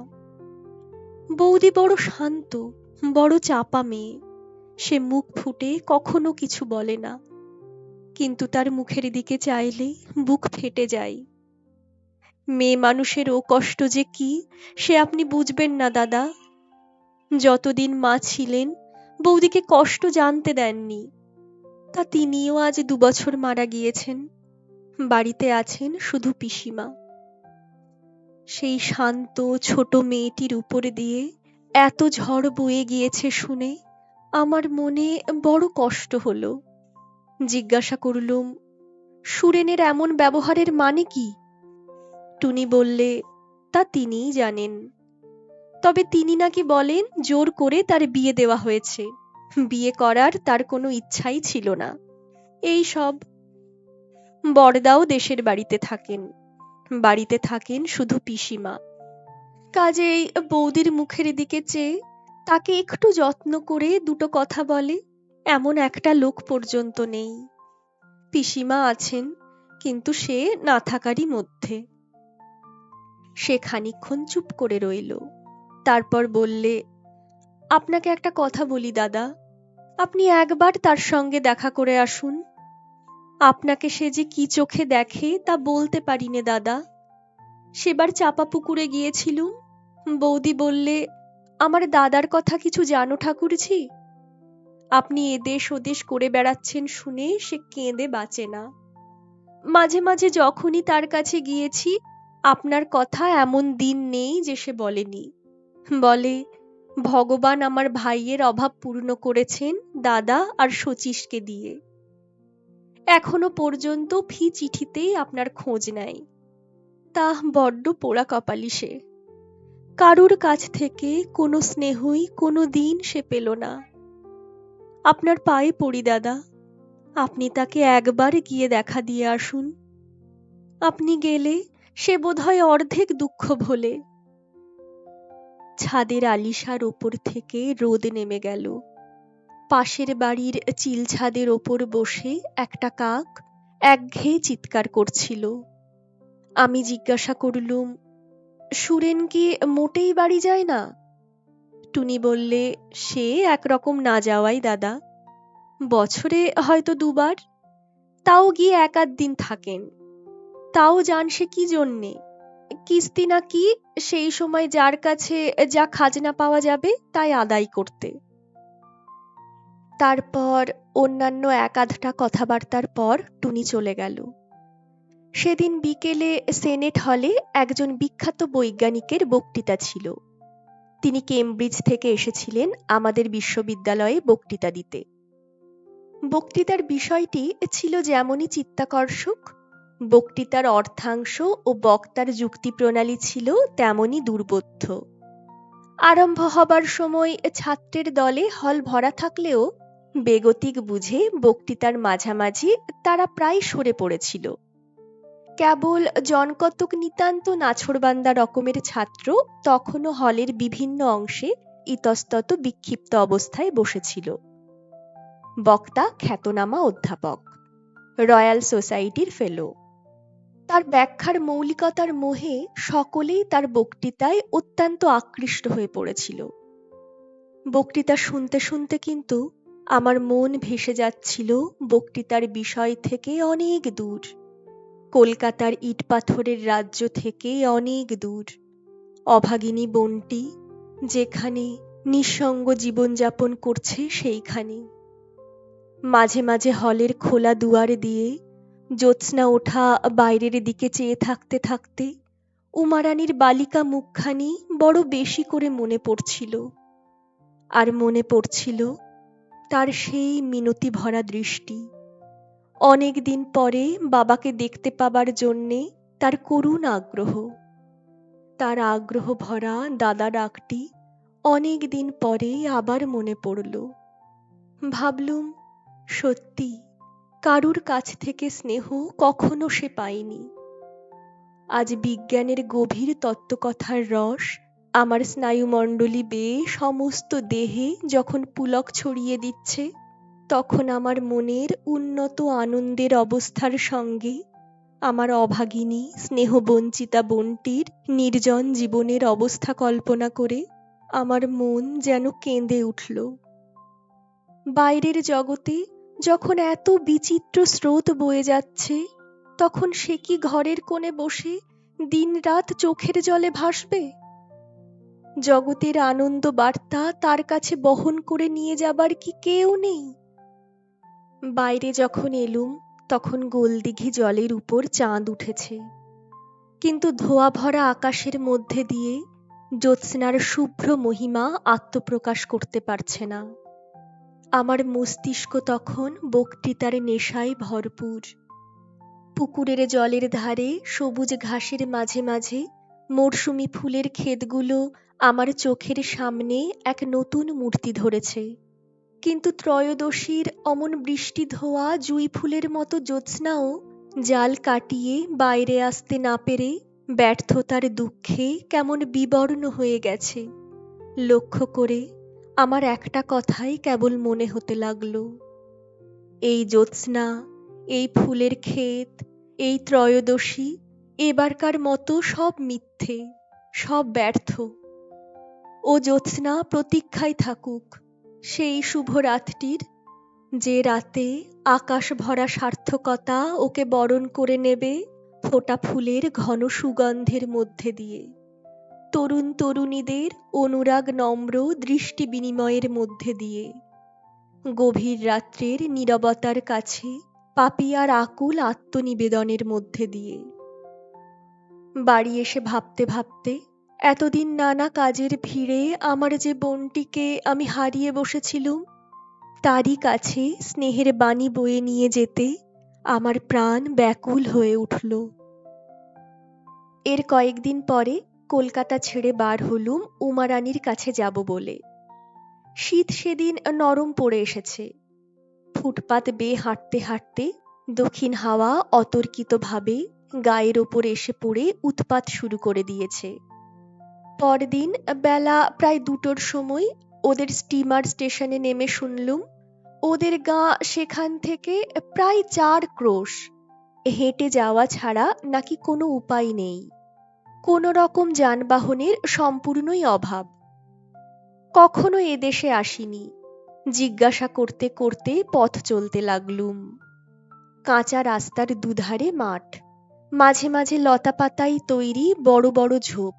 বৌদি বড় শান্ত, বড় চাপা মেয়ে। সে মুখ ফুটে কখনো কিছু বলে না, কিন্তু তার মুখের দিকে চাইলে বুক ফেটে যায়। মেয়ে মানুষের ও কষ্ট যে কি সে আপনি বুঝবেন না দাদা। যতদিন মা ছিলেন বৌদিকে কষ্ট জানতে দেননি, তা তিনিও আজ ২ বছর মারা গিয়েছেন। বাড়িতে আছেন শুধু পিসিমা। সেই শান্ত ছোট মেয়েটির উপর দিয়ে এত ঝড় বয়ে গিয়েছে শুনে আমার মনে বড় কষ্ট হলো। জিজ্ঞাসা করলুম, সুরেনের এমন ব্যবহারের মানে কি? টুনি বললে, তা তিনিই জানেন। তবে তিনি নাকি বলেন জোর করে তার বিয়ে দেওয়া হয়েছে, বিয়ে করার তার কোনো ইচ্ছাই ছিল না। এই সব। বড়দাও দেশের বাড়িতে থাকেন, বাড়িতে থাকেন শুধু পিসিমা। কাজেই বৌদির মুখের দিকে চেয়ে তাকে একটু যত্ন করে দুটো কথা বলে এমন একটা লোক পর্যন্ত নেই। পিসিমা আছেন, কিন্তু সে না থাকারই মধ্যে। সে খানিকক্ষণ চুপ করে রইল। তারপর বললে, আপনাকে একটা কথা বলি দাদা, আপনি একবার তার সঙ্গে দেখা করে আসুন। আপনাকে সে যে কি চোখে দেখে তা বলতে পারি নে দাদা। সেবার চাপা পুকুরে গিয়েছিলুম। বৌদি বললে, আমার দাদার কথা কিছু জানো ঠাকুরঝি? আপনি এদেশ ওদেশ করে বেড়াচ্ছেন শুনে সে কেঁদে বাঁচে না। মাঝে মাঝে যখনই তার কাছে গিয়েছি, আপনার কথা এমন দিন নেই যে সে বলেনি। বলে, ভগবান আমার ভাইয়ের অভাব পূর্ণ করেছেন দাদা আর শচীশকে দিয়ে। এখনো পর্যন্ত ফি চিঠিতেই আপনার খোঁজ নেয়। তা বড্ড পোড়া কপালি সে। কারুর কাছ থেকে কোনো স্নেহই কোনো দিন সে পেল না। আপনার পায়ে পড়ি দাদা, আপনি তাকে একবার গিয়ে দেখা দিয়ে আসুন। আপনি গেলে সে বোধহয় অর্ধেক দুঃখ ভোলে। ছাদের আলিশার ওপর থেকে রোদ নেমে গেল। পাশের বাড়ির চিল ছাদের ওপর বসে একটা কাক একঘেয়ে চিৎকার করছিল। আমি জিজ্ঞাসা করলুম, সুরেন কি মোটেই বাড়ি যায় না? টুনি বললে, সে একরকম না যাওয়াই দাদা, বছরে হয়তো দুবার, তাও গিয়ে এক আধ দিন থাকেন। তাও যান সে কি জন্যে? কিস্তি না কি, সেই সময় যার কাছে যা খাজনা পাওয়া যাবে তাই আদায় করতে। তারপর অন্যান্য এক আধটা কথাবার্তার পর টুনি চলে গেল। সেদিন বিকেলে সেনেট হলে একজন বিখ্যাত বৈজ্ঞানিকের বক্তৃতা ছিল। তিনি কেমব্রিজ থেকে এসেছিলেন আমাদের বিশ্ববিদ্যালয়ে বক্তৃতা দিতে। বক্তৃতার বিষয়টি ছিল যেমনই চিত্তাকর্ষক, বক্তৃতার অর্থাংশ ও বক্তার যুক্তি প্রণালী ছিল তেমনই দুর্বোধ্য। আরম্ভ হবার সময় ছাত্রের দলে হল ভরা থাকলেও বেগতিক বুঝে বক্তৃতার মাঝামাঝি তারা প্রায় সরে পড়েছিল। কেবল জনকতক নিতান্ত নাছোড়বান্দা রকমের ছাত্র তখনও হলের বিভিন্ন অংশে ইতস্তত বিক্ষিপ্ত অবস্থায় বসেছিল। বক্তা খ্যাতনামা অধ্যাপক, রয়্যাল সোসাইটির ফেলো। তার ব্যাখ্যার মৌলিকতার মোহে সকলেই তার বক্তৃতায় অত্যন্ত আকৃষ্ট হয়ে পড়েছিল। বক্তৃতা শুনতে শুনতে কিন্তু আমার মন ভেসে যাচ্ছিল বক্তৃতার বিষয় থেকে অনেক দূর, কলকাতার ইট পাথরের রাজ্য থেকে অনেক দূর, অভাগিনী বনটি যেখানে নিঃসঙ্গ জীবনযাপন করছে সেইখানে। মাঝে মাঝে হলের খোলা দুয়ার দিয়ে জ্যোৎস্না ওঠা বাইরের দিকে চেয়ে থাকতে থাকতে উমারানীর বালিকা মুখখানি বড় বেশি করে মনে পড়ছিল। আর মনে পড়ছিল তার সেই মিনতি ভরা দৃষ্টি, অনেক দিন পরে বাবাকে দেখতে পাবার জন্যে তার করুণ আগ্রহ, তার আগ্রহ ভরা দাদা ডাকটি অনেক দিন পরে আবার মনে পড়ল। ভাবলুম, সত্যি কারুর কাছ থেকে স্নেহ কখনো সে পায়নি। আজ বিজ্ঞানের গভীর তত্ত্বকথার রস আমার স্নায়ুমণ্ডলী বেয়ে সমস্ত দেহে যখন পুলক ছড়িয়ে দিচ্ছে, তখন আমার মনের উন্নত আনন্দের অবস্থার সঙ্গে আমার অভাগিনী স্নেহবঞ্চিতা বোনটির নির্জন জীবনের অবস্থা কল্পনা করে আমার মন যেন কেঁদে উঠল। বাইরের জগতে যখন এত বিচিত্র স্রোত বয়ে যাচ্ছে, তখন সে কি ঘরের কোণে বসে দিনরাত চোখের জলে ভাসবে? জগতের আনন্দ বার্তা তার কাছে বহন করে নিয়ে যাবার কি কেউ নেই? বাইরে যখন এলুম তখন গোলদিঘি জলের উপর চাঁদ উঠেছে, কিন্তু ধোয়া ভরা আকাশের মধ্যে দিয়ে জ্যোৎস্নার শুভ্র মহিমা আত্মপ্রকাশ করতে পারছে না। আমার মস্তিষ্ক তখন বক্তৃতার নেশায় ভরপুর। পুকুরের জলের ধারে সবুজ ঘাসের মাঝে মাঝে মরশুমি ফুলের ক্ষেতগুলো আমার চোখের সামনে এক নতুন মূর্তি ধরেছে, কিন্তু ত্রয়োদশীর অমন বৃষ্টি ধোয়া জুঁই ফুলের মতো জ্যোৎস্নাও জাল কাটিয়ে বাইরে আসতে না পেরে ব্যর্থতার দুঃখে কেমন বিবর্ণ হয়ে গেছে। লক্ষ্য করে আমার একটা কথাই কেবল মনে হতে লাগলো, এই জ্যোৎস্না, এই ফুলের ক্ষেত, এই ত্রয়োদশী এবারকার মতো সব মিথ্যে, সব ব্যর্থ। ও জ্যোৎস্না প্রতীক্ষায় থাকুক সেই শুভ রাতটির, যে রাতে আকাশ ভরা সার্থকতা ওকে বরণ করে নেবে ফোটা ফুলের ঘন সুগন্ধের মধ্যে দিয়ে, তরুণ তরুণীদের অনুরাগ নম্র দৃষ্টি বিনিময়ের মধ্যে দিয়ে। গভীর রাত্রের নীরবতার কাছে পাপিয়ার আকুল আত্মনিবেদনের মধ্যে দিয়ে। বাড়ি এসে ভাবতে ভাবতে এতদিন নানা কাজের ভিড়ে আমার যে বোনটিকে আমি হারিয়ে বসেছিলুম, তারই কাছে স্নেহের বাণী বয়ে নিয়ে যেতে আমার প্রাণ ব্যাকুল হয়ে উঠল। এর কয়েকদিন পরে কলকাতা ছেড়ে বার হলুম উমারানীর কাছে যাব বলে। শীত সেদিন নরম পড়ে এসেছে। ফুটপাত বেয়ে হাঁটতে হাঁটতে দক্ষিণ হাওয়া অতর্কিতভাবে গায়ের ওপর এসে পড়ে উৎপাত শুরু করে দিয়েছে। পরদিন বেলা প্রায় 2টোর সময় ওদের স্টিমার স্টেশনে নেমে শুনলুম ওদের গাঁ সেখান থেকে প্রায় 4 ক্রোশ। হেঁটে যাওয়া ছাড়া নাকি কোনো উপায় নেই। কোনো রকম যানবাহনের সম্পূর্ণই অভাব। কখনো এদেশে আসিনি। জিজ্ঞাসা করতে করতে পথ চলতে লাগলুম। কাঁচা রাস্তার দুধারে মাঠ, মাঝে মাঝে লতাপাতায় তৈরি বড় বড় ঝোপ।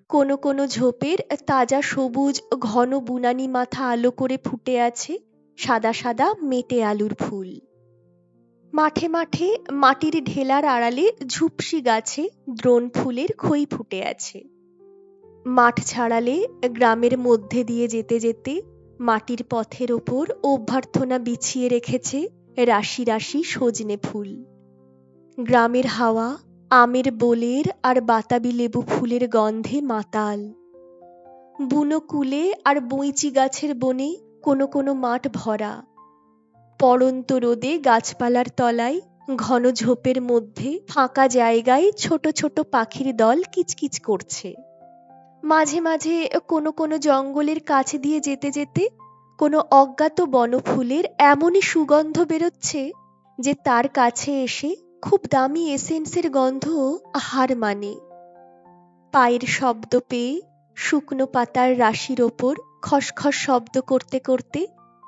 কোনো কোনো ঝোপের তাজা সবুজ ঘন বুনানি মাথা আলো করে ফুটে আছে সাদা সাদা মেটে আলুর ফুল। মাঠে মাঠে মাটির ঢেলার আড়ালে ঝুপসি গাছে দ্রোণ ফুলের খই ফুটে আছে। মাঠ ছাড়ালে গ্রামের মধ্যে দিয়ে যেতে যেতে মাটির পথের ওপর অভ্যর্থনা বিছিয়ে রেখেছে রাশি রাশি সজনে ফুল। গ্রামের হাওয়া আমের বোলের আর বাতাবি লেবু ফুলের গন্ধে মাতাল। বুনো কুলে আর বইচি গাছের বনে কোনো কোনো মাঠ ভরা। পড়ন্ত রোদে গাছপালার তলায় ঘন ঝোপের মধ্যে ফাঁকা জায়গায় ছোট ছোট পাখির দল কিচকিচ করছে। মাঝে মাঝে কোনো কোনো জঙ্গলের কাছে দিয়ে যেতে যেতে কোনো অজ্ঞাত বনফুলের এমনই সুগন্ধ বেরোচ্ছে যে তার কাছে এসে খুব দামি এসেন্সের গন্ধ হার মানে। পায়ের শব্দ পেয়ে শুকনো পাতার রাশির ওপর খসখস শব্দ করতে করতে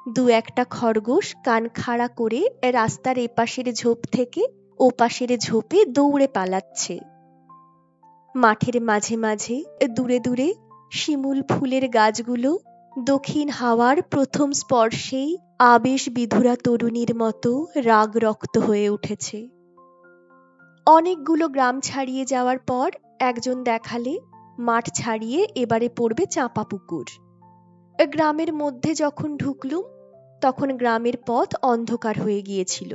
2-1টা খরগোশ কান খাড়া করে রাস্তার এপাশের ঝোপ থেকে ওপাশের ঝোপে দৌড়ে পালাচ্ছে। মাঠের মাঝে মাঝে দূরে দূরে শিমুল ফুলের গাছগুলো দক্ষিণ হাওয়ার প্রথম স্পর্শেই আবেশ বিধুরা তরুণীর মতো রাগ রক্ত হয়ে উঠেছে। অনেকগুলো গ্রাম ছাড়িয়ে যাওয়ার পর একজন দেখালে মাঠ ছাড়িয়ে এবারে পড়বে চাঁপা পুকুর। গ্রামের মধ্যে যখন ঢুকলুম তখন গ্রামের পথ অন্ধকার হয়ে গিয়েছিল।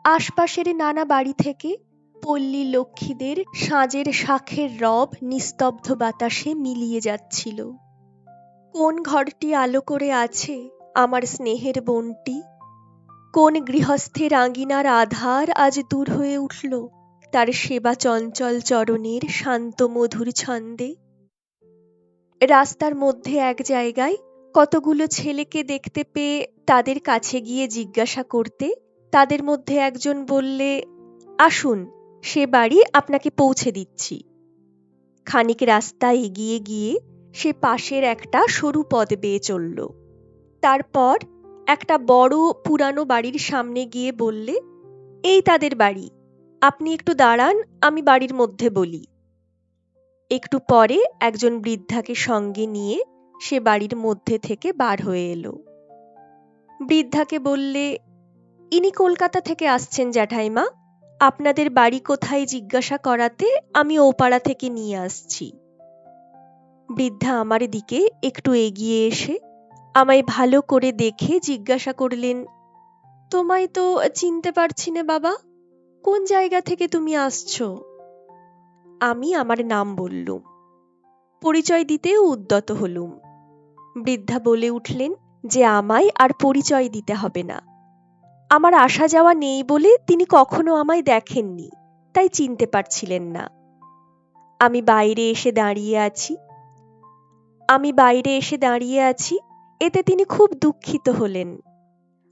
আশপাশের নানা বাড়ি থেকে পল্লী লক্ষ্মীদের সাঁজের শাঁখের রব নিস্তব্ধ বাতাসে মিলিয়ে যাচ্ছিল। কোন ঘরটি আলো করে আছে আমার স্নেহের বোনটি? কোন গৃহস্থের আঙিনার আধার আজ দূর হয়ে উঠল তার সেবা চঞ্চল চরণের শান্ত মধুর ছন্দে? রাস্তার মধ্যে এক জায়গায় কতগুলো ছেলেকে দেখতে পেয়ে তাদের কাছে গিয়ে জিজ্ঞাসা করতে তাদের মধ্যে একজন বললে, আসুন, সে বাড়ি আপনাকে পৌঁছে দিচ্ছি। খানিক রাস্তা এগিয়ে গিয়ে সে পাশের একটা সরু পথ বেয়ে চলল। তারপর একটা বড় পুরানো বাড়ির সামনে গিয়ে বললে, এই তাদের বাড়ি, আপনি একটু দাঁড়ান, আমি বাড়ির মধ্যে বলি। একটু পরে একজন বৃদ্ধাকে সঙ্গে নিয়ে সে বাড়ির মধ্যে থেকে বার হয়ে এলো। বৃদ্ধাকে বললে, ইনি কলকাতা থেকে আসছেন জ্যাঠাইমা, আপনাদের বাড়ি কোথায় জিজ্ঞাসা করাতে আমি ও পাড়া থেকে নিয়ে আসছি। বৃদ্ধা আমার দিকে একটু এগিয়ে এসে আমায় ভালো করে দেখে জিজ্ঞাসা করলেন, তোমায় তো চিনতে পারছি না বাবা, কোন জায়গা থেকে তুমি আসছো? আমি আমার নাম বললুম। পরিচয় দিতেও উদ্যত হলুম। বৃদ্ধা বলে উঠলেন যে আমায় আর পরিচয় দিতে হবে না। আমার আসা যাওয়া নেই বলে তিনি কখনো আমায় দেখেননি, তাই চিনতে পারছিলেন না। আমি বাইরে এসে দাঁড়িয়ে আছি, এতে তিনি খুব দুঃখিত হলেন।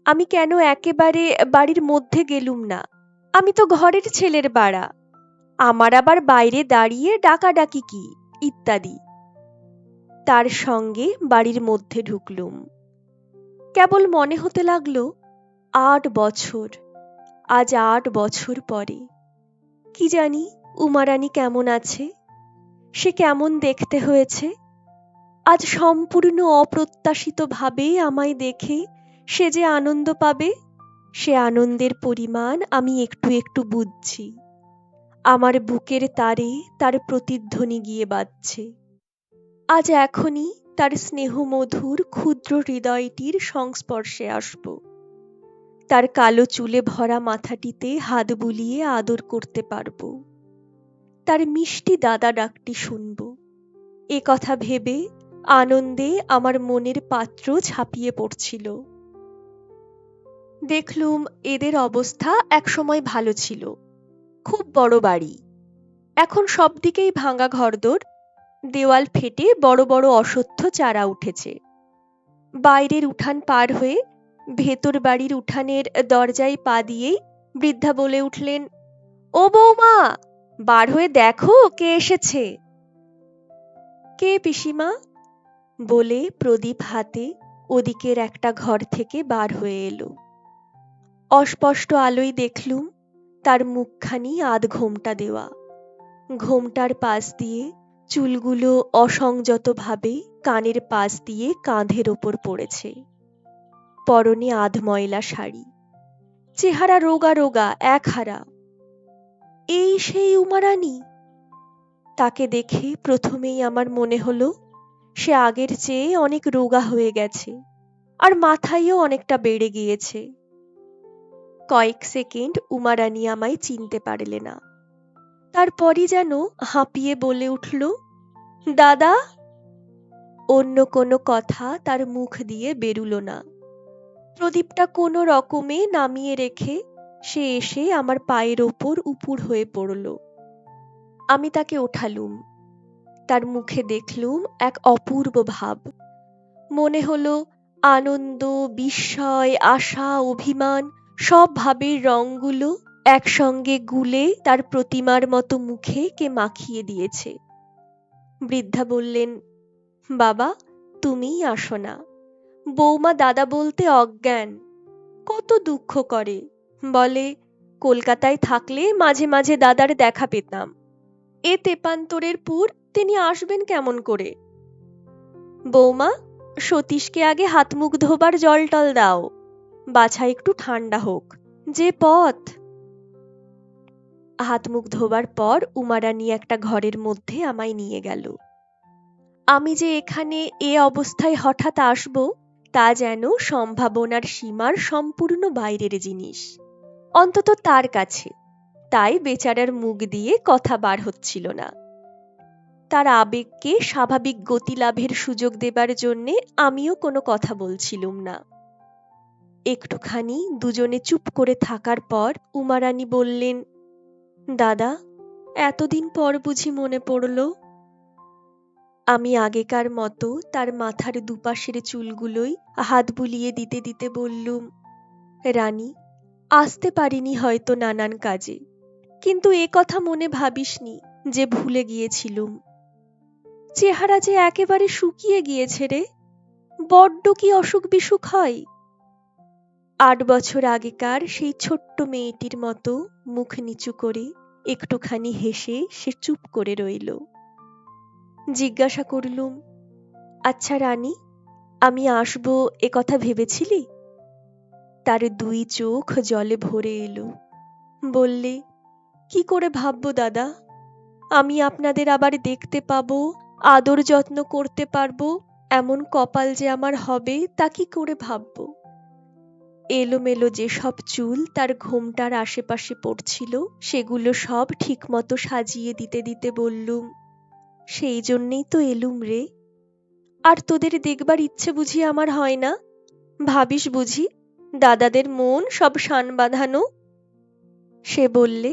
আমি কেন একেবারে বাড়ির মধ্যে গেলুম না, আমি তো ঘরের ছেলের বাড়া, আমার আবার বাইরে দাঁড়িয়ে ডাকাডাকি কি, ইত্যাদি। তার সঙ্গে বাড়ির মধ্যে ঢুকলুম। কেবল মনে হতে লাগলো 8 বছর, আজ 8 বছর পরে। কি জানি উমারানী কেমন আছে, সে কেমন দেখতে হয়েছে। আজ সম্পূর্ণ অপ্রত্যাশিতভাবে আমায় দেখে সে যে আনন্দ পাবে সে আনন্দের পরিমাণ আমি একটু একটু বুঝছি। আমার বুকের তারে তার প্রতিধ্বনি গিয়ে বাজছে। আজ এখনই তার স্নেহমধুর ক্ষুদ্র হৃদয়টির সংস্পর্শে আসব। তার কালো চুলে ভরা মাথাটিতে হাত বুলিয়ে আদর করতে পারব। তার মিষ্টি দাদা ডাকটি শুনব। এ কথা ভেবে আনন্দে আমার মনের পাত্র ছাপিয়ে পড়ছিল। দেখলুম এদের অবস্থা একসময় ভালো ছিল। খুব বড় বাড়ি। এখন সব দিকেই ভাঙা ঘরদোর, দেওয়াল ফেটে বড় বড় অশ্বত্থ চারা উঠেছে। বাইরের উঠান পার হয়ে ভেতর বাড়ির উঠানের দরজায় পা দিয়েই বৃদ্ধা বলে উঠলেন, ও বৌমা, বার হয়ে দেখো কে এসেছে। কে পিসিমা? বলে প্রদীপ হাতে ওদিকের একটা ঘর থেকে বার হয়ে এলো। অস্পষ্ট আলোয় দেখলুম তার মুখখানি আধ ঘোমটা দেওয়া। ঘোমটার পাশ দিয়ে চুলগুলো অসংযতভাবে কানের পাশ দিয়ে কাঁধের ওপর পড়েছে। পরনে আধ ময়লা শাড়ি। চেহারা রোগা রোগা, একহারা। এই সেই উমারানী? তাকে দেখে প্রথমেই আমার মনে হলো সে আগের চেয়ে অনেক রোগা হয়ে গেছে, আর মাথায়ও অনেকটা বেড়ে গিয়েছে। কয়েক সেকেন্ড উমারানী আমায় চিনতে পারলে না। তারপরই যেন হাঁপিয়ে বলে উঠল, দাদা। অন্য কোনো কথা তার মুখ দিয়ে বেরুলো না। প্রদীপটা কোনো রকমে নামিয়ে রেখে সে এসে আমার পায়ের ওপর উপুড় হয়ে পড়ল। আমি তাকে ওঠালুম। তার মুখে দেখলুম এক অপূর্ব ভাব। মনে হলো আনন্দ, বিস্ময়, আশা, অভিমান সব ভাবের রঙগুলো একসঙ্গে গুলে তার প্রতিমার মতো মুখে কে মাখিয়ে দিয়েছে। বৃদ্ধা বললেন, বাবা, তুমিই আসো না। বৌমা দাদা বলতে অজ্ঞান। কত দুঃখ করে, বলে কলকাতায় থাকলে মাঝে মাঝে দাদার দেখা পেতাম। এ তেপান্তরের পুর তিনি আসবেন কেমন করে? বৌমা, সতীশকে আগে হাত মুখ ধোবার জল টল দাও, বাছা একটু ঠান্ডা হোক, যে পথ। হাত মুখ ধোবার পর উমারানী একটা ঘরের মধ্যে আমায় নিয়ে গেল। আমি যে এখানে এ অবস্থায় হঠাৎ আসব তা যেন সম্ভাবনার সীমার সম্পূর্ণ বাইরের জিনিস, অন্তত তার কাছে। তাই বেচারার মুখ দিয়ে কথা বার হচ্ছিল না। তার আবেগকে স্বাভাবিক গতি লাভের সুযোগ দেবার জন্যে আমিও কোনো কথা বলছিলুম না। একটুখানি দুজনে চুপ করে থাকার পর উমারানী বললেন, দাদা, এতদিন পর বুঝি মনে পড়ল? আমি আগেকার মতো তার মাথার দুপাশের চুলগুলোই হাত বুলিয়ে দিতে দিতে বললুম, রানী, আসতে পারিনি হয়তো নানান কাজে, কিন্তু এ কথা মনে ভাবিসনি যে ভুলে গিয়েছিলুম। চেহারা যে একেবারে শুকিয়ে গিয়েছে রে, বড্ড কি অসুখ বিসুখ হয়। 8 বছর আগেকার সেই ছোট্ট মেয়েটির মতো মুখ নিচু করে একটুখানি হেসে সে চুপ করে রইল। জিজ্ঞাসা করলুম, আচ্ছা রানী, আমি আসবো এ কথা ভেবেছিলি? তার 2 চোখ জলে ভরে এলো। বললে, কি করে ভাববো দাদা? আমি আপনাদের আবার দেখতে পাবো, আদর যত্ন করতে পারবো, এমন কপাল যে আমার হবে তা কি করে ভাববো? এলোমেলো যেসব চুল তার ঘোমটার আশেপাশে পড়ছিল সেগুলো সব ঠিকমতো সাজিয়ে দিতে দিতে বললুম, সেই জন্যেই তো এলুম রে। আর তোদের দেখবার ইচ্ছে বুঝি আমার হয় না? ভাবিস বুঝি দাদাদের মন সব শান বাঁধানো? সে বললে,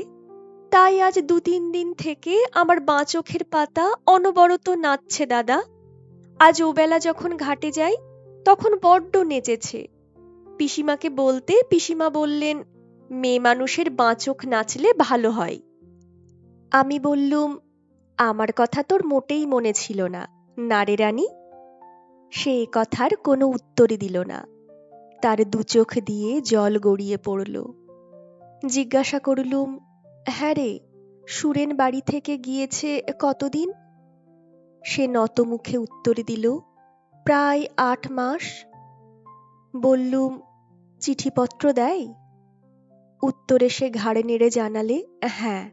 তাই আজ 2-3 দিন থেকে আমার বাঁ চোখের পাতা অনবরত নাচছে দাদা। আজ ওবেলা যখন ঘাটে যাই তখন বড্ড নেচেছে। পিসিমাকে বলতে পিসিমা বললেন, মেয়ে মানুষের বাঁ চোখ নাচলে ভালো হয়। আমি বললুম, আমার কথা তোর মোটেই মনে ছিল না, না রে রানী? সে এ কথার কোনো উত্তরই দিল না। তার 2 চোখ দিয়ে জল গড়িয়ে পড়ল। জিজ্ঞাসা করলুম, হ্যাঁ রে, সুরেন বাড়ি থেকে গিয়েছে কতদিন? সে নত মুখে উত্তর দিল, প্রায় 8 মাস। বললুম, চিঠিপত্র দেয়? উত্তরে সে ঘাড় নেড়ে জানালে, হ্যাঁ।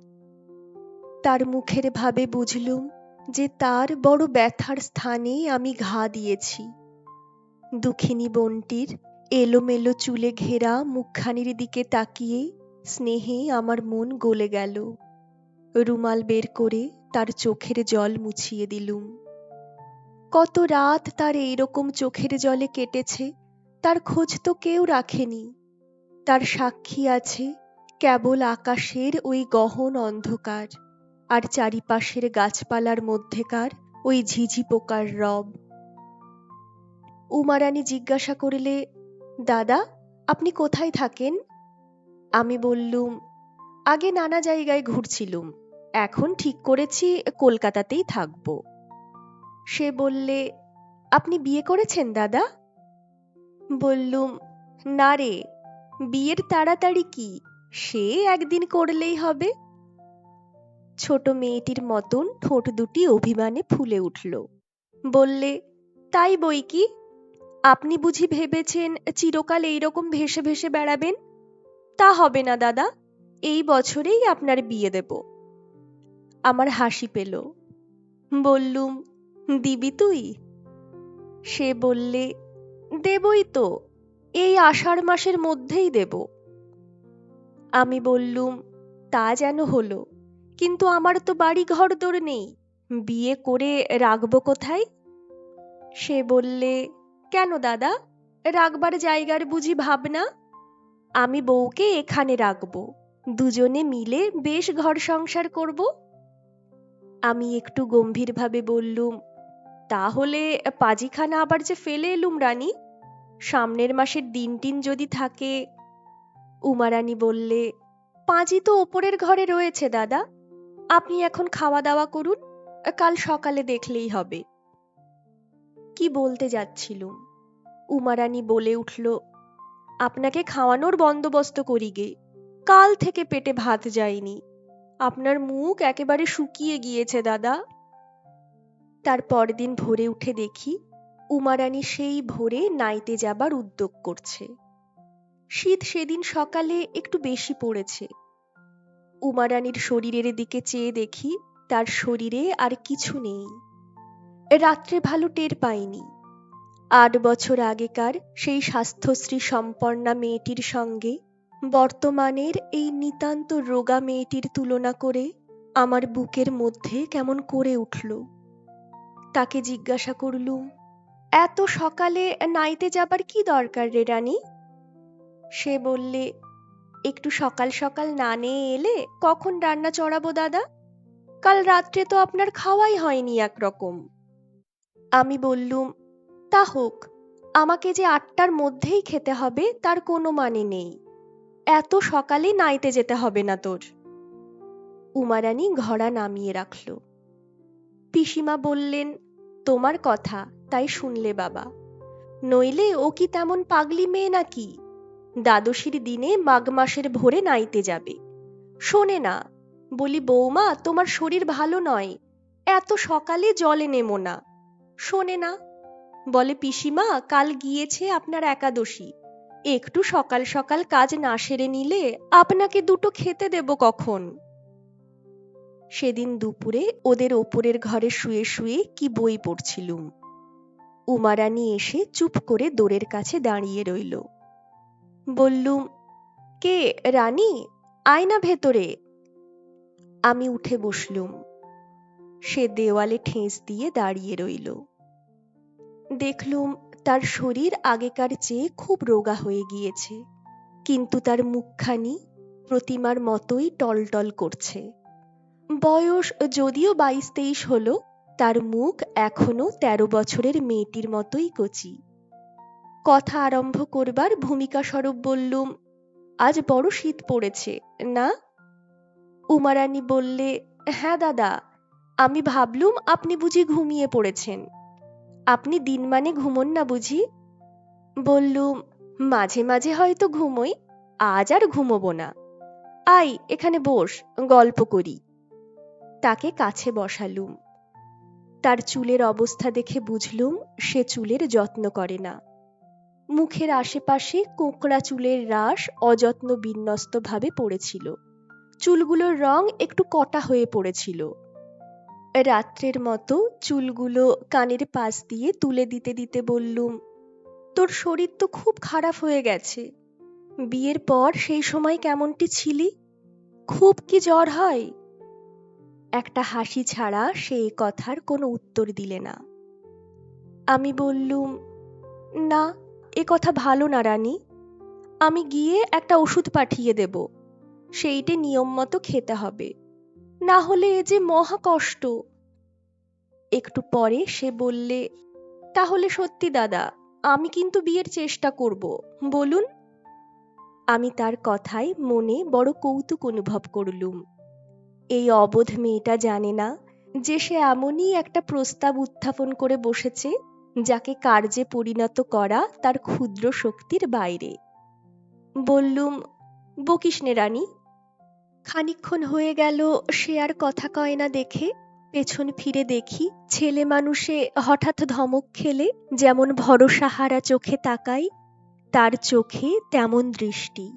তার মুখের ভাবে বুঝলুম যে তার বড় ব্যথার স্থানে আমি ঘা দিয়েছি। দুঃখিনী বোনটির এলোমেলো চুলে ঘেরা মুখখানির দিকে তাকিয়ে স্নেহে আমার মন গলে গেল। রুমাল বের করে তার চোখের জল মুছিয়ে দিলুম। কত রাত তার এইরকম চোখের জলে কেটেছে তার খোঁজ তো কেউ রাখেনি। তার সাক্ষী আছে কেবল আকাশের ওই গহন অন্ধকার আর চারিপাশের গাছপালার মধ্যেকার ওই ঝিঝি পোকার রব। উমারানী জিজ্ঞাসা করিলে, দাদা, আপনি কোথায় থাকেন? আমি বললুম, আগে নানা জায়গায় ঘুরছিলুম, এখন ঠিক করেছি কলকাতাতেই থাকব। সে বললে, আপনি বিয়ে করেছেন দাদা? বললুম, না রে, বিয়ের তাড়াতাড়ি কি, সে একদিন করলেই হবে। ছোট মেয়েটির মতন ঠোঁট দুটি অভিমানে ফুলে উঠল। বললে, তাই বই কি, আপনি বুঝি ভেবেছেন চিরকাল এইরকম ভেসে ভেসে বেড়াবেন? তা হবে না দাদা, এই বছরেই আপনার বিয়ে দেব। আমার হাসি পেল। বললুম, দিবি তুই? সে বললে, দেবই তো, এই আষাঢ় মাসের মধ্যেই দেব। আমি বললুম, তা যেন হলো, কিন্তু আমার তো বাড়ি ঘরদোর নেই, বিয়ে করে রাখবো কোথায়? সে বললে, কেন দাদা, রাখবার জায়গার বুঝি ভাবনা? আমি বউকে এখানে রাখবো, দুজনে মিলে বেশ ঘর সংসার করব। আমি একটু গম্ভীরভাবে বললুম, তাহলে পাজিখানা আবার যে ফেলে এলুম রানী, সামনের মাসের দিন টিন যদি থাকে। উমারানী বললে, পাঁজি তো ওপরের ঘরে রয়েছে দাদা, আপনি এখন খাওয়া দাওয়া করুন, কাল সকালে দেখলেই হবে। কি বলতে যাচ্ছিলুম, উমারানী বলে উঠল, আপনাকে খাওয়ানোর বন্দোবস্ত করি গে, কাল থেকে পেটে ভাত যায়নি, আপনার মুখ একেবারে শুকিয়ে গিয়েছে দাদা। তার পরদিন ভোরে উঠে দেখি উমারানী সেই ভোরে নাইতে যাবার উদ্যোগ করছে। শীত সেদিন সকালে একটু বেশি পড়েছে। উমারানীর শরীরের দিকে চেয়ে দেখি তার শরীরে আর কিছু নেই। রাত্রে ভালো টের পাইনি। 8 বছর আগেকার সেই স্বাস্থ্যশ্রী সম্পন্না মেয়েটির সঙ্গে বর্তমানের এই নিতান্ত রোগা মেয়েটির তুলনা করে আমার বুকের মধ্যে কেমন করে উঠল। তাকে জিজ্ঞাসা করলুম, এত সকালে নাইতে যাবার কি দরকার রে রানী? সে বললে, একটু সকাল সকাল না নিয়ে এলে কখন রান্না চড়াবো দাদা? কাল রাত্রে তো আপনার খাওয়াই হয়নি একরকম। আমি বললুম, তা হোক, আমাকে যে 8টার মধ্যেই খেতে হবে তার কোনো মানে নেই, এত সকালে নাইতে যেতে হবে না তোর। উমারানী ঘড়া নামিয়ে রাখল। পিসিমা বললেন, তোমার কথা তাই শুনলে বাবা, নইলে ও কি তেমন পাগলি মেয়ে নাকি? দ্বাদশীর দিনে মাঘ মাসের ভোরে নাইতে যাবে, শোনে না। বলি, বৌমা, তোমার শরীর ভালো নয়, এত সকালে জলে নেমো না, শোনে না। বলে, পিসিমা, কাল গিয়েছে আপনার একাদশী, একটু সকাল সকাল কাজ না সেরে নিলে আপনাকে দুটো খেতে দেব কখন? সেদিন দুপুরে ওদের ওপরের ঘরে শুয়ে শুয়ে কি বই পড়ছিলুম। উমারানী এসে চুপ করে দোরের কাছে দাঁড়িয়ে রইল। বললুম, কে রানী, আয় না ভেতরে। আমি উঠে বসলুম। সে দেওয়ালে ঠেস দিয়ে দাঁড়িয়ে রইল। দেখলুম তার শরীর আগেকার চেয়ে খুব রোগা হয়ে গিয়েছে, কিন্তু তার মুখখানি প্রতিমার মতোই টলটল করছে। বয়স যদিও 22-23 হলো, তার মুখ এখনো 13 বছরের মেয়েটির মতোই কচি। কথা আরম্ভ করবার ভূমিকা স্বরূপ বললুম, আজ বড় শীত পড়েছে না? উমারানী বললে, হ্যাঁ দাদা, আমি ভাবলুম আপনি বুঝি ঘুমিয়ে পড়েছেন। আপনি দিন মানে ঘুমোন না বুঝি? বললুম, মাঝে মাঝে হয়তো ঘুমোই, আজ আর ঘুমোবো না। আয় এখানে বস, গল্প করি। তাকে কাছে বসালুম। তার চুলের অবস্থা দেখে বুঝলুম সে চুলের যত্ন করে না। মুখের আশেপাশে কোঁকড়া চুলের রাশ অযত্ন বিন্যস্তভাবে পড়েছিল। চুলগুলোর রং একটু কটা হয়ে পড়েছিল। রাত্রের মতো চুলগুলো কানের পাশ দিয়ে তুলে দিতে দিতে বললুম, তোর শরীর তো খুব খারাপ হয়ে গেছে। বিয়ের পর সেই সময় কেমনটি ছিলি? খুব কি জ্বর হয়? একটা হাসি ছাড়া সে এ কথার কোনো উত্তর দিলে না। আমি বললুম, না, এ কথা ভালো না রানী। আমি গিয়ে একটা ওষুধ পাঠিয়ে দেব, সেইটে নিয়ম মতো খেতে হবে, না হলে এ যে মহা কষ্ট। একটু পরে সে বললে, তাহলে সত্যি দাদা, আমি কিন্তু বিয়ের চেষ্টা করব, বলুন। আমি তার কথায় মনে বড় কৌতুক অনুভব করলুম। এই অবোধ মেয়েটা জানে না যে সে এমনই একটা প্রস্তাব উত্থাপন করে বসেছে যাকে কার্যে পরিণত করা তার ক্ষুদ্র শক্তির বাইরে। বললুম, বকিস নে রানী। খানিকক্ষণ হয়ে গেল সে আর কথা কয় না দেখে পেছন ফিরে দেখি ছেলে মানুষে হঠাৎ ধমক খেলে যেমন ভরসাহারা চোখে তাকাই, তার চোখে তেমন দৃষ্টি।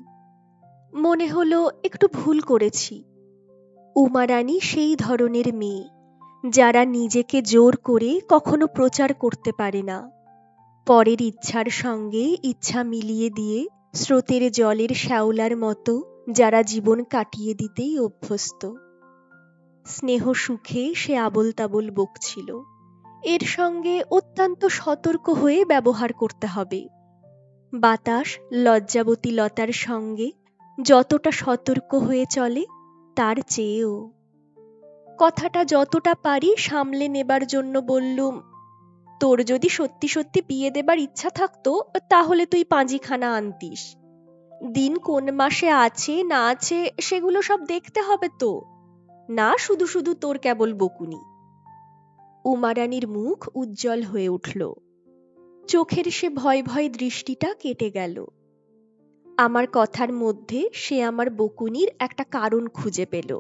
মনে হলো একটু ভুল করেছি। উমারানী সেই ধরনের মেয়ে যারা নিজেকে জোর করে কখনো প্রচার করতে পারে না, পরের ইচ্ছার সঙ্গে ইচ্ছা মিলিয়ে দিয়ে স্রোতের জলের শ্যাওলার মতো যারা জীবন কাটিয়ে দিতেই অভ্যস্ত। স্নেহ সুখে সে আবোল তাবোল বকছিল। এর সঙ্গে অত্যন্ত সতর্ক হয়ে ব্যবহার করতে হবে। বাতাস লজ্জাবতী লতার সঙ্গে যতটা সতর্ক হয়ে চলে তার চেয়েও। কথাটা যতটা পারি সামলে নেবার জন্য বললুম, তোর যদি সত্যি সত্যি বিয়ে দেবার ইচ্ছা থাকতো তাহলে তুই পাঁজিখানা আনতিস। দিন কোন মাসে আছে না আছে সেগুলো সব দেখতে হবে তো, না শুধু শুধু তোর কেবল বকুনি। উমারানীর মুখ উজ্জ্বল হয়ে উঠল। চোখের সে ভয় ভয় দৃষ্টিটা কেটে গেল। আমার কথার মধ্যে সে আমার বকুনির একটা কারণ খুঁজে পেল।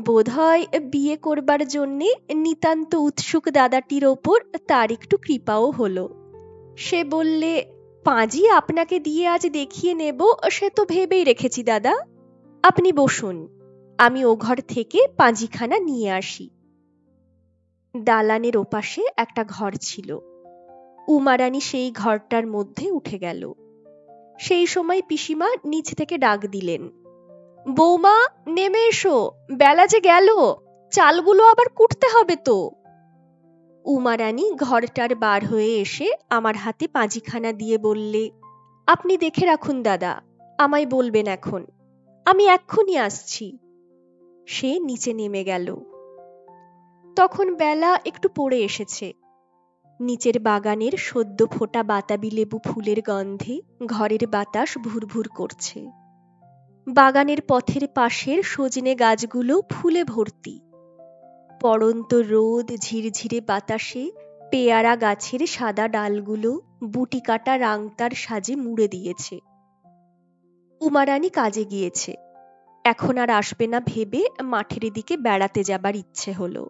বোধহয় বিয়ে করবার জন্যে নিতান্ত উৎসুক দাদাটির ওপর তার একটু কৃপাও হলো। সে বললে, পাঁজি আপনাকে দিয়ে আজ দেখিয়ে নেব সে তো ভেবেই রেখেছি দাদা। আপনি বসুন, আমি ও ঘর থেকে পাঁজিখানা নিয়ে আসি। দালানের ওপাশে একটা ঘর ছিল। উমারানী সেই ঘরটার মধ্যে উঠে গেল। সেই সময় পিসিমা নিচ থেকে ডাক দিলেন, বৌমা নেমে এসো, বেলা যে গেল, চালগুলো আবার কুটতে হবে তো। উমারানী ঘরটার বার হয়ে এসে আমার হাতে পাঁজিখানা দিয়ে বললে, আপনি দেখে রাখুন দাদা, আমায় বলবেন এখন, আমি এক্ষুনি আসছি। সে নিচে নেমে গেল। তখন বেলা একটু পড়ে এসেছে। নিচের বাগানের সদ্য ফোটা বাতাবি লেবু ফুলের গন্ধে ঘরের বাতাস ভুরভুর করছে। বাগানের পথের পাশের সজনে গাছগুলো ফুলে ভর্তি। পড়ন্ত রোদ ঝিরঝিরে বাতাসে পেয়ারা গাছের সাদা ডালগুলো বুটি কাটা রাংতার সাজে মুড়ে দিয়েছে। উমারানী কাজে গিয়েছে, এখন আর আসবে না ভেবে মাঠের দিকে বেড়াতে যাবার ইচ্ছে হলো।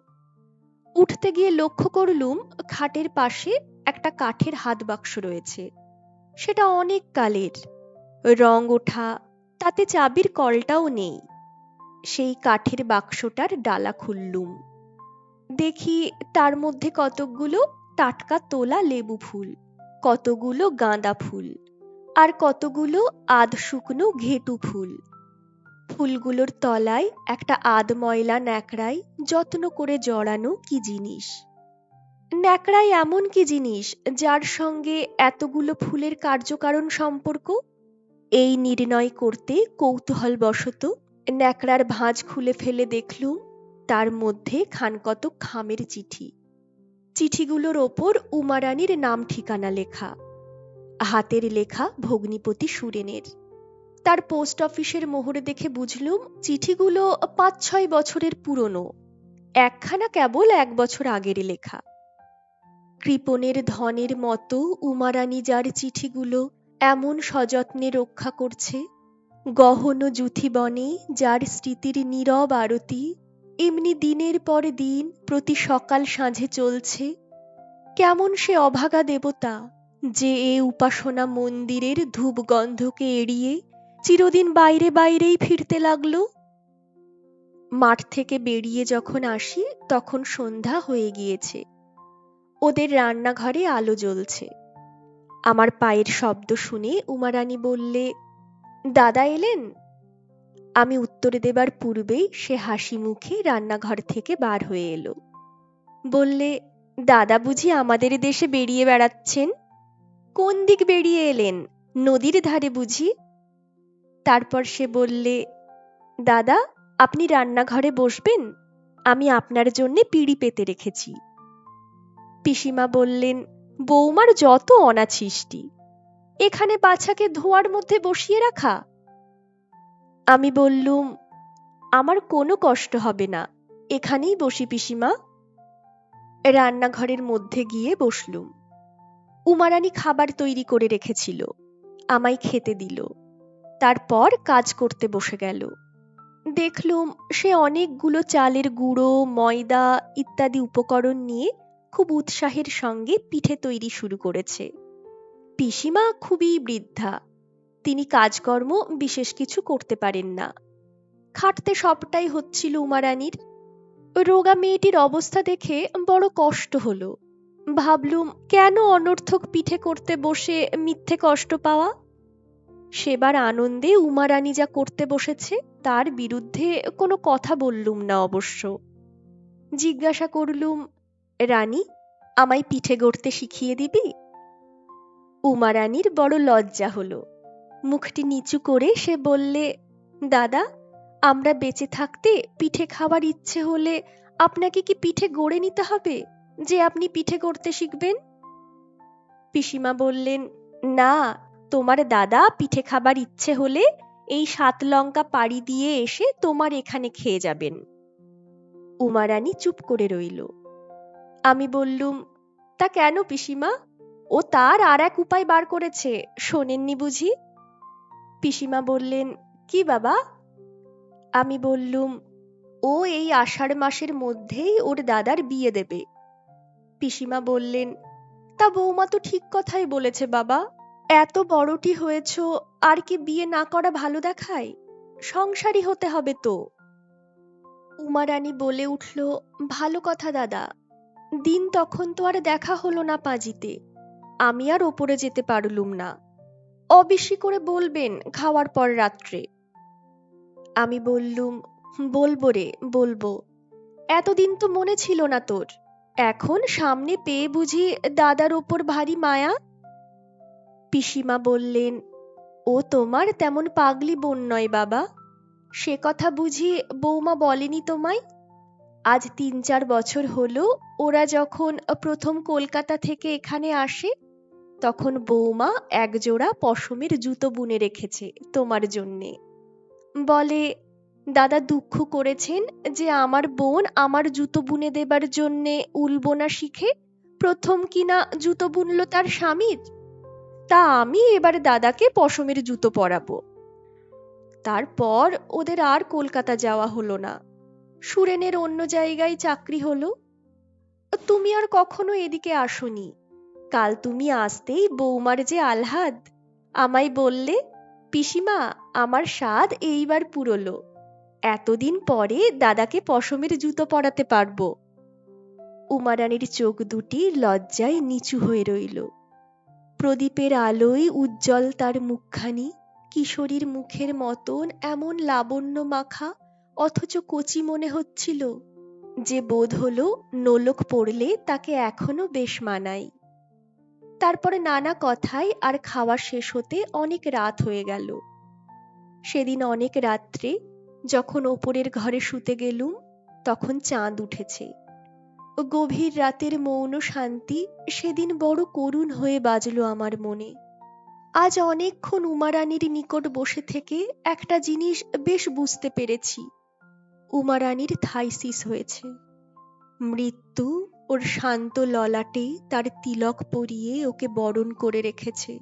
উঠতে গিয়ে লক্ষ্য করলুম খাটের পাশে একটা কাঠের হাত বাক্স রয়েছে। সেটা অনেক কালের, রং ওঠা, তাতে চাবির কলটাও নেই। সেই কাঠের বাক্সটার ডালা খুললুম। দেখি তার মধ্যে কতকগুলো টাটকা তোলা লেবু ফুল, কতগুলো গাঁদা ফুল, আর কতগুলো আধ শুকনো ঘেটু ফুল। ফুলগুলোর তলায় একটা আধ ময়লা ন্যাকড়ায় যত্ন করে জড়ানো কি জিনিস। ন্যাকড়ায় এমন কি জিনিস যার সঙ্গে এতগুলো ফুলের কার্যকারণ সম্পর্ক? এই নির্ণয় করতে কৌতূহলবশত ন্যাকড়ার ভাঁজ খুলে ফেলে দেখলুম তার মধ্যে খানকতক খামের চিঠি। চিঠিগুলোর ওপর উমারানীর নাম ঠিকানা লেখা। হাতের লেখা ভগ্নিপতি সুরেনের। তার পোস্ট অফিসের মোহর দেখে বুঝলুম চিঠিগুলো ৫-৬ বছরের পুরনো, একখানা কেবল ১ বছর আগের লেখা। কৃপণের ধনের মতো উমারানী যার চিঠিগুলো এমন সযত্নে রক্ষা করছে, গহন যুথিবনে যার স্মৃতির নীরব আরতি এমনি দিনের পর দিন প্রতি সকাল সাঁঝে চলছে, কেমন সে অভাগা দেবতা, যে এ উপাসনা মন্দিরের ধূপ গন্ধকে এড়িয়ে চিরদিন বাইরে বাইরেই ফিরতে লাগলো। মাঠ থেকে বেরিয়ে যখন আসি তখন সন্ধ্যা হয়ে গিয়েছে। ওদের রান্নাঘরে আলো জ্বলছে। আমার পায়ের শব্দ শুনে উমারানী বললে, দাদা এলেন? আমি উত্তর দেবার পূর্বেই সে হাসি মুখে রান্নাঘর থেকে বার হয়ে এলো। বললে, দাদা বুঝি আমাদের দেশে বেরিয়ে বেড়াচ্ছেন? কোন দিক বেরিয়ে এলেন? নদীর ধারে বুঝি? তারপর সে বললে, দাদা আপনি রান্নাঘরে বসবেন, আমি আপনার জন্যে পিঁড়ি পেতে রেখেছি। পিসিমা বললেন, বৌমার যত অনাছিষ্টি, এখানে বাছাকে ধোঁয়ার মধ্যে বসিয়ে রাখা। আমি বললুম, আমার কোনো কষ্ট হবে না, এখানেই বসি পিসিমা। রান্নাঘরের মধ্যে গিয়ে বসলুম। উমারানী খাবার তৈরি করে রেখেছিল, আমায় খেতে দিল। তারপর কাজ করতে বসে গেল। দেখলুম সে অনেকগুলো চালের গুঁড়ো, ময়দা ইত্যাদি উপকরণ নিয়ে খুব উৎসাহের সঙ্গে পিঠে তৈরি শুরু করেছে। পিসিমা খুবই বৃদ্ধা, তিনি কাজকর্ম বিশেষ কিছু করতে পারেন না। খাটতে সবটাই হচ্ছিল উমারানীর। রোগা মেয়েটির অবস্থা দেখে বড় কষ্ট হলো। ভাবলুম, কেন অনর্থক পিঠে করতে বসে মিথ্যে কষ্ট পাওয়া। সেবার আনন্দে উমারানী যা করতে বসেছে তার বিরুদ্ধে কোনো কথা বললুম না অবশ্য। জিজ্ঞাসা করলুম, রানী আমায় পিঠে গড়তে শিখিয়ে দিবি? উমারানীর বড় লজ্জা হলো। মুখটি নিচু করে সে বললে, দাদা আমরা বেঁচে থাকতে পিঠে খাওয়ার ইচ্ছে হলে আপনাকে কি পিঠে গড়ে নিতে হবে যে আপনি পিঠে করতে শিখবেন? পিসিমা বললেন, না, তোমার দাদা পিঠে খাবার ইচ্ছে হলে এই 7 লঙ্কা পাড়ি দিয়ে এসে তোমার এখানে খেয়ে যাবেন। উমারানী চুপ করে রইল। আমি বললুম, তা কেন পিসিমা? ও তার আর এক উপায় বার করেছে, শোনেননি বুঝি? পিসিমা বললেন, কি বাবা? আমি বললুম, ও এই আষাঢ় মাসের মধ্যেই ওর দাদার বিয়ে দেবে। পিসিমা বললেন, তা বৌমা তো ঠিক কথাই বলেছে বাবা, এত বড়টি হয়েছ, আর কি বিয়ে না করা ভালো দেখায়? সংসারী হতে হবে তো। উমারানী বলে উঠল, ভালো কথা দাদা, দিন তখন তো আর দেখা হলো না পাঁজিতে, আমি আর ওপরে যেতে পারলুম না। অবেশি করে বলবেন খাওয়ার পর রাত্রে। আমি বললুম, বলবো রে, বলবো। এতদিন তো মনে ছিল না তোর, এখন সামনে পেয়ে বুঝি দাদার ওপর ভারী মায়া? পিসিমা বললেন, ও তোমার তেমন পাগলি বোন নয় বাবা, সে কথা বুঝি বৌমা বলেনি তোমায়? আজ 3-4 বছর হলো ওরা যখন প্রথম কলকাতা থেকে এখানে আসে, তখন বৌমা একজোড়া পশমের জুতো বুনে রেখেছে তোমার জন্যে। বলে, দাদা দুঃখ করেছেন যে আমার বোন আমার জুতো বুনে দেবার জন্যে উল বোনা শিখে প্রথম কিনা জুতো বুনলো তার স্বামীর, তা আমি এবার দাদাকে পশমের জুতো পরাবো। তারপর ওদের আর কলকাতা যাওয়া হলো না, সুরেনের অন্য জায়গায় চাকরি হলো। তুমি আর কখনো এদিকে আসোনি, কাল তুমি আসতেই বৌমার যে আহ্লাদ, আমায় বললে, পিসিমা আমার স্বাদ এইবার পুরোলো, এতদিন পরে দাদাকে পশমের জুতো পরাতে পারবো। উমারানীর চোখ দুটি লজ্জায় নিচু হয়ে রইল। প্রদীপের আলোয় উজ্জ্বল তার মুখখানি কিশোরীর মুখের মতন এমন লাবণ্য মাখা, অথচ কচি মনে হচ্ছিল, যে বোধ হলো নোলক পড়লে তাকে এখনো বেশ মানায়। তারপরে নানা কথায় আর খাওয়া শেষ হতে অনেক রাত হয়ে গেল। সেদিন অনেক রাত্রে যখন ওপরের ঘরে শুতে গেলুম, তখন চাঁদ উঠেছে। গভীর রাতের মৌন শান্তি সেদিন বড় করুণ হয়ে বাজল আমার মনে। আজ অনেকক্ষণ উমারানীর নিকট বসে থেকে একটা জিনিস বেশ বুঝতে পেরেছি, উমারানীর থাইসিস হয়েছে। মৃত্যু ওর শান্ত ললাটে তার তিলক পরিয়ে ওকে বরণ করে রেখেছে।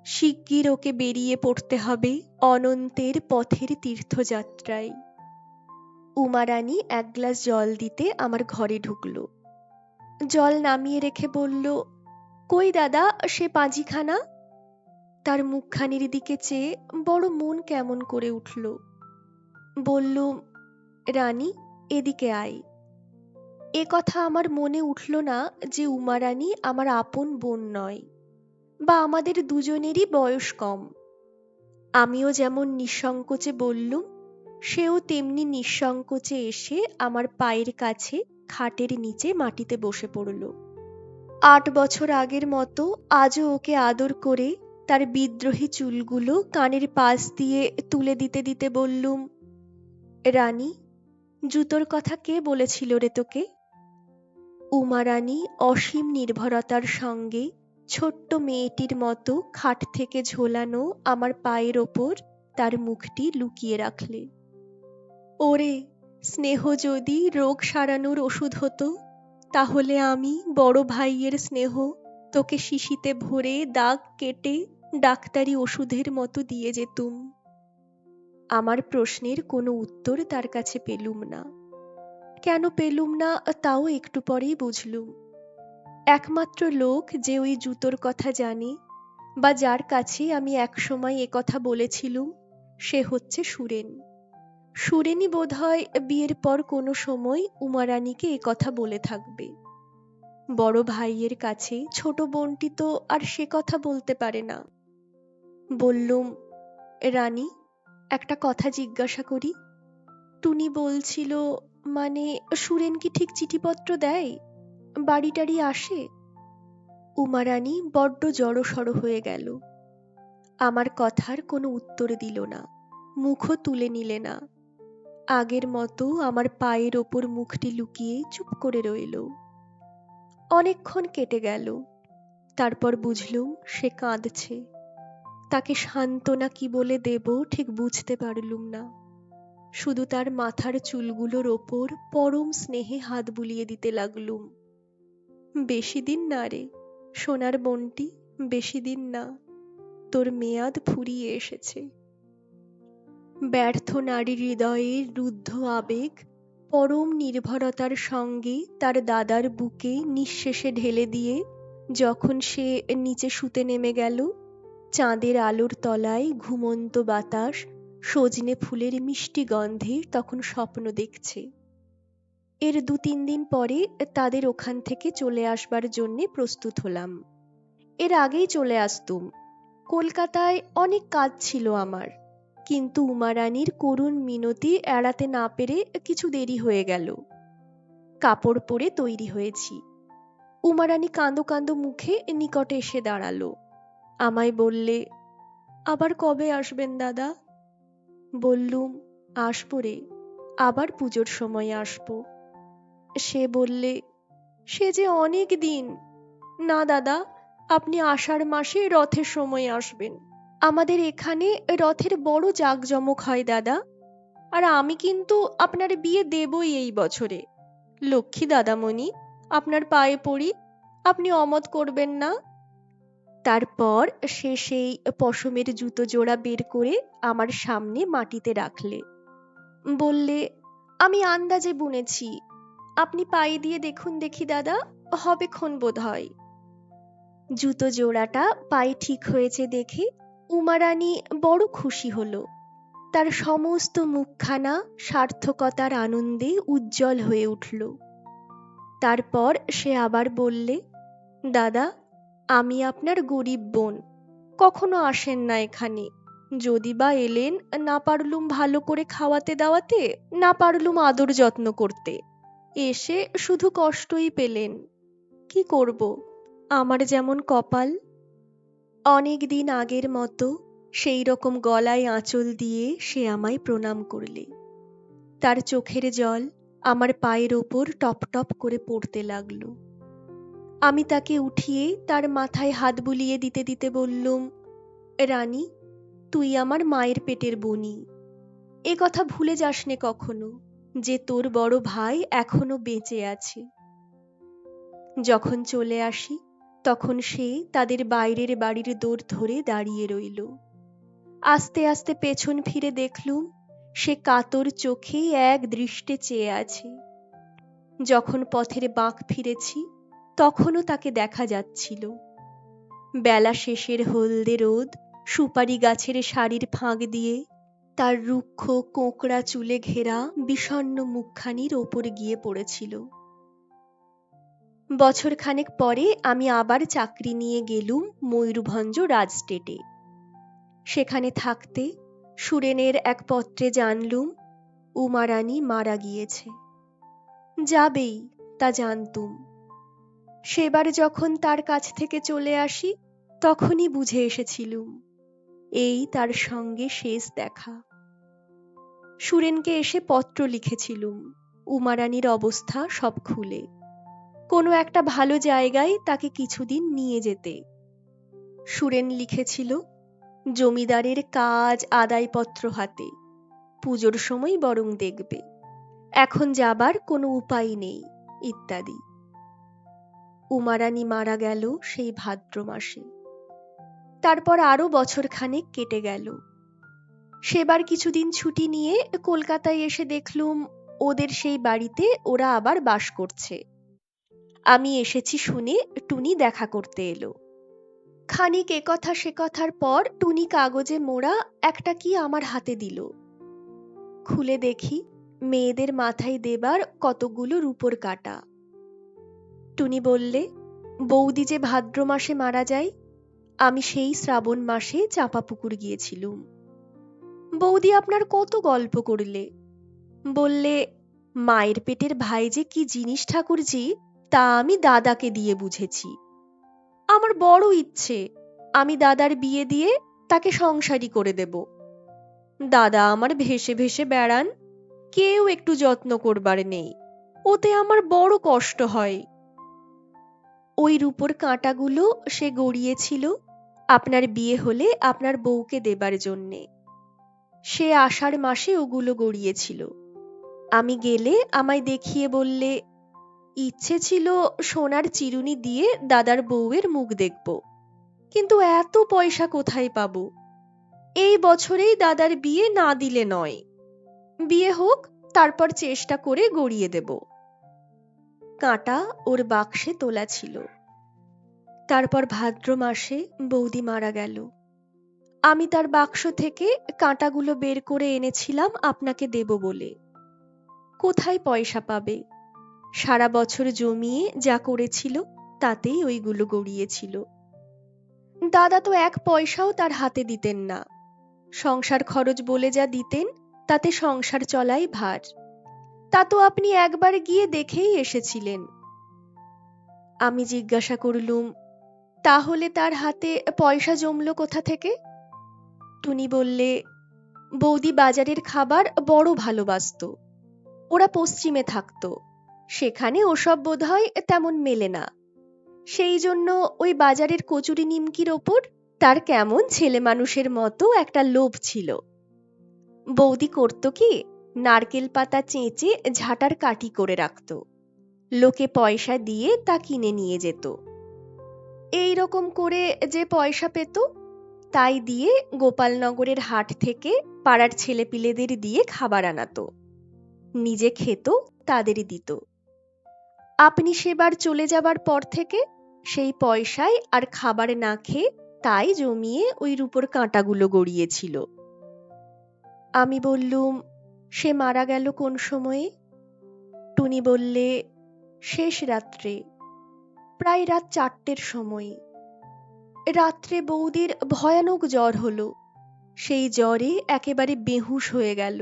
শিগগির ওকে বেরিয়ে পড়তে হবে অনন্তের পথের তীর্থযাত্রায়। উমারানী 1 গ্লাস জল দিতে আমার ঘরে ঢুকল। জল নামিয়ে রেখে বলল, কই দাদা সে পাঁজিখানা? তার মুখখানির দিকে চেয়ে বড় মন কেমন করে উঠল। বললুম, রানী, এদিকে আয়। এ কথা আমার মনে উঠল না যে উমারানী আমার আপন বোন নয়, বা আমাদের দুজনেরই বয়স কম। আমিও যেমন নিঃসংকোচে বললুম, সেও তেমনি নিঃসংকোচে এসে আমার পায়ের কাছে খাটের নিচে মাটিতে বসে পড়ল। 8 বছর আগের মতো আজও ওকে আদর করে তার বিদ্রোহী চুলগুলো কানের পাশ দিয়ে তুলে দিতে দিতে বললুম, রানী, জুতোর কথা কে বলেছিল রে তোকে? উমারানী অসীম নির্ভরতার সঙ্গে ছোট্ট মেয়েটির মতো খাট থেকে ঝোলানো আমার পায়ের ওপর তার মুখটি লুকিয়ে রাখলে। ওরে, স্নেহ যদি রোগ সারানোর ওষুধ হতো, তাহলে আমি বড় ভাইয়ের স্নেহ তোকে শিশিতে ভরে দাগ কেটে ডাক্তারি ওষুধের মতো দিয়ে যেতুম। আমার প্রশ্নের কোনো উত্তর তার কাছে পেলুম না। কেন পেলুম না তাও একটু পরেই বুঝলুম। একমাত্র লোক যে ওই জুতোর কথা জানে, বা যার কাছে আমি একসময় এ কথা বলেছিলুম, সে হচ্ছে সুরেন। সুরেনই বোধহয় বিয়ের পর কোনো সময় উমারানীকে এ কথা বলে থাকবে। বড় ভাইয়ের কাছে ছোট বোনটি তো আর সে কথা বলতে পারে না। বললুম, রানী, একটা কথা জিজ্ঞাসা করি। টুনি বলছিল, মানে সুরেন কি ঠিক চিঠিপত্র দেয়, বাড়ি টাড়ি আসে? উমারানী বড্ড জড়সড় হয়ে গেল। আমার কথার কোনো উত্তর দিল না, মুখও তুলে নিলে না। আগের মতো আমার পায়ের ওপর মুখটি লুকিয়ে চুপ করে রইল। অনেকক্ষণ কেটে গেল। তারপর বুঝলুম সে কাঁদছে। তাকে সান্ত্বনা কি বলে দেব ঠিক বুঝতে পারলুম না। শুধু তার মাথার চুলগুলোর ওপর পরম স্নেহে হাত বুলিয়ে দিতে লাগলুম। বেশি দিন না রে সোনার বোনটি, বেশি দিন না, তোর মেয়াদ ফুরিয়ে এসেছে। ব্যর্থ নারী হৃদয়ের রুদ্ধ আবেগ পরম নির্ভরতার সঙ্গে তার দাদার বুকে নিঃশেষে ঢেলে দিয়ে যখন সে নিচে শুতে নেমে গেল, চাঁদের আলোর তলায় ঘুমন্ত বাতাস সজনে ফুলের মিষ্টি গন্ধে তখন স্বপ্ন দেখছে। এর 2-3 দিন পরে তাদের ওখান থেকে চলে আসবার জন্যে প্রস্তুত হলাম। এর আগেই চলে আসতুম। কলকাতায় অনেক কাজ ছিল আমার, কিন্তু উমারানীর করুণ মিনতি এড়াতে না পেরে কিছু দেরি হয়ে গেল। কাপড় পরে তৈরি হয়েছি। উমারানী কাঁদো কাঁদো মুখে নিকটে এসে দাঁড়ালো। আমায় বললে, আবার কবে আসবেন দাদা? বললুম, আসবো রে, আবার পুজোর সময় আসবো। সে বললে, সে যে অনেক দিন। না দাদা, আপনি আষাঢ় মাসে রথের সময় আসবেন। আমাদের এখানে রথের বড় জাঁকজমক হয় দাদা, আর আমি কিন্তু আপনার বিয়ে দেবই এই বছরে। লক্ষ্মী দাদামণি, আপনার পায়ে পড়ি, আপনি অমত করবেন না। তারপর সে সেই পশমের জুতো জোড়া বের করে আমার সামনে মাটিতে রাখলে। বললে, আমি আন্দাজে বুনেছি, আপনি পায়ে দিয়ে দেখুন দেখি দাদা, হবে খন বোধ হয়। জুতো জোড়াটা পায়ে ঠিক হয়েছে দেখে উমারানী বড় খুশি হলো। তার সমস্ত মুখখানা সার্থকতার আনন্দে উজ্জ্বল হয়ে উঠল। তারপর সে আবার বললে, দাদা, আমি আপনার গরিব বোন, কখনো আসেন না এখানে। যদি বা এলেন, না পারলুম ভালো করে খাওয়াতে দাওয়াতে, না পারলুম আদর যত্ন করতে, এসে শুধু কষ্টই পেলেন। কি করব, আমার যেমন কপাল। অনেক দিন আগের মতো সেই রকম গলায় আঁচল দিয়ে সে আমায় প্রণাম করলে। তার চোখের জল আমার পায়ের ওপর টপ টপ করে পড়তে লাগলো। আমি তাকে উঠিয়ে তার মাথায় হাত বুলিয়ে দিতে দিতে বললুম, রানী, তুই আমার মায়ের পেটের বনি। এ কথা ভুলে যাস নে কখনো, যে তোর বড় ভাই এখনো বেঁচে আছে। যখন চলে আসি তখন সে তাদের বাইরের বাড়ির দোর ধরে দাঁড়িয়ে রইল। আস্তে আস্তে পেছন ফিরে দেখলুম সে কাতর চোখে এক দৃষ্টে চেয়ে আছে। যখন পথের বাঁক ফিরেছি তখনও তাকে দেখা যাচ্ছিল। বেলা শেষের হলদে রোদ সুপারি গাছের সারির ফাঁক দিয়ে তার রুক্ষ কোঁকড়া চুলে ঘেরা বিষণ্ণ মুখখানির ওপর গিয়ে পড়েছিল। বছরখানেক পরে আমি আবার চাকরি নিয়ে গেলুম ময়ূরভঞ্জ রাজস্টেটে। সেখানে থাকতে সুরেনের এক পত্রে জানলুম উমারানী মারা গিয়েছে। যাবেই তা জানতুম। সেবার যখন তার কাছ থেকে চলে আসি তখনই বুঝে এসেছিলুম এই তার সঙ্গে শেষ দেখা। সুরেনকে এসে পত্র লিখেছিলুম উমারানীর অবস্থা সব খুলে, কোনো একটা ভালো জায়গায় তাকে কিছুদিন নিয়ে যেতে। সুরেন লিখেছিল জমিদারের কাজ আদায়পত্র হাতে, পুজোর সময় বরং দেখবে, এখন যাবার কোনো উপায় নেই ইত্যাদি। উমারানী মারা গেল সেই ভাদ্র মাসে। তারপর আরো বছরখানেক কেটে গেল। সেবার কিছুদিন ছুটি নিয়ে কলকাতায় এসে দেখলুম ওদের সেই বাড়িতে ওরা আবার বাস করছে। আমি এসেছি শুনে টুনি দেখা করতে এলো। খানিক এ কথা সে কথার পর টুনি কাগজে মোড়া একটা কি আমার হাতে দিল। খুলে দেখি মেয়েদের মাথায় দেবার কতগুলো রূপোর কাঁটা। টুনি বললে, বৌদি যে ভাদ্র মাসে মারা যায়, আমি সেই শ্রাবণ মাসে চাঁপাপুকুর গিয়েছিলুম। বৌদি আপনার কত গল্প করলে, বললে মায়ের পেটের ভাই যে কি জিনিস ঠাকুরজি তা আমি দাদাকে দিয়ে বুঝেছি। আমার বড় ইচ্ছে আমি দাদার বিয়ে দিয়ে তাকে সংসারী করে দেব। দাদা আমার ভেসে ভেসে বেড়ান, কেউ একটু যত্ন করবার নেই, ওতে আমার বড় কষ্ট হয়। ওই রূপোর কাঁটাগুলো সে গড়িয়েছিল আপনার বিয়ে হলে আপনার বউকে দেবার জন্যে। সে আষাঢ় মাসে ওগুলো গড়িয়েছিল। আমি গেলে আমায় দেখিয়ে বললে, ইচ্ছে ছিল সোনার চিরুনি দিয়ে দাদার বউয়ের মুখ দেখব, কিন্তু এত পয়সা কোথায় পাবো? এই বছরেই দাদার বিয়ে না দিলে নয়, বিয়ে হোক তারপর চেষ্টা করে গড়িয়ে দেব। কাঁটা ওর বাক্সে তোলা ছিল। তারপর ভাদ্র মাসে বৌদি মারা গেল। আমি তার বাক্স থেকে কাঁটাগুলো বের করে এনেছিলাম আপনাকে দেব বলে। কোথায় পয়সা পাবে? সারা বছর জমিয়ে যা করেছিল তাতেই ওইগুলো গড়িয়েছিল। দাদা তো এক পয়সাও তার হাতে দিতেন না। সংসার খরচ বলে যা দিতেন তাতে সংসার চলাই ভার। তা তো আপনি একবার গিয়ে দেখেই এসেছিলেন। আমি জিজ্ঞাসা করলুম, তাহলে তার হাতে পয়সা জমলো কোথা থেকে? টুনি বললে, বৌদি বাজারের খাবার বড় ভালোবাসতো। ওরা পশ্চিমে থাকতো, সেখানে ওসব বোধহয় তেমন মেলে না। সেই জন্য ওই বাজারের কচুরি নিমকির ওপর তার কেমন ছেলে মানুষের মতো একটা লোভ ছিল। বৌদি করতো কি, নারকেল পাতা চেঁচে ঝাঁটার কাঠি করে রাখত, লোকে পয়সা দিয়ে তা কিনে নিয়ে যেত। এই রকম করে যে পয়সা পেত তাই দিয়ে গোপালনগরের হাট থেকে পাড়ার ছেলেপিলেদের দিয়ে খাবার আনাতো, নিজে খেত তাদেরই দিত। আপনি সেবার চলে যাবার পর থেকে সেই পয়সায় আর খাবার না খেয়ে তাই জমিয়ে ওই রূপোর কাঁটাগুলো গড়িয়েছিল। আমি বললুম, সে মারা গেল কোন সময়ে? টুনি বললে, শেষ রাত্রে, প্রায় রাত 4টের সময়। রাত্রে বৌদির ভয়ানক জ্বর হলো, সেই জ্বরে একেবারে বেহুশ হয়ে গেল।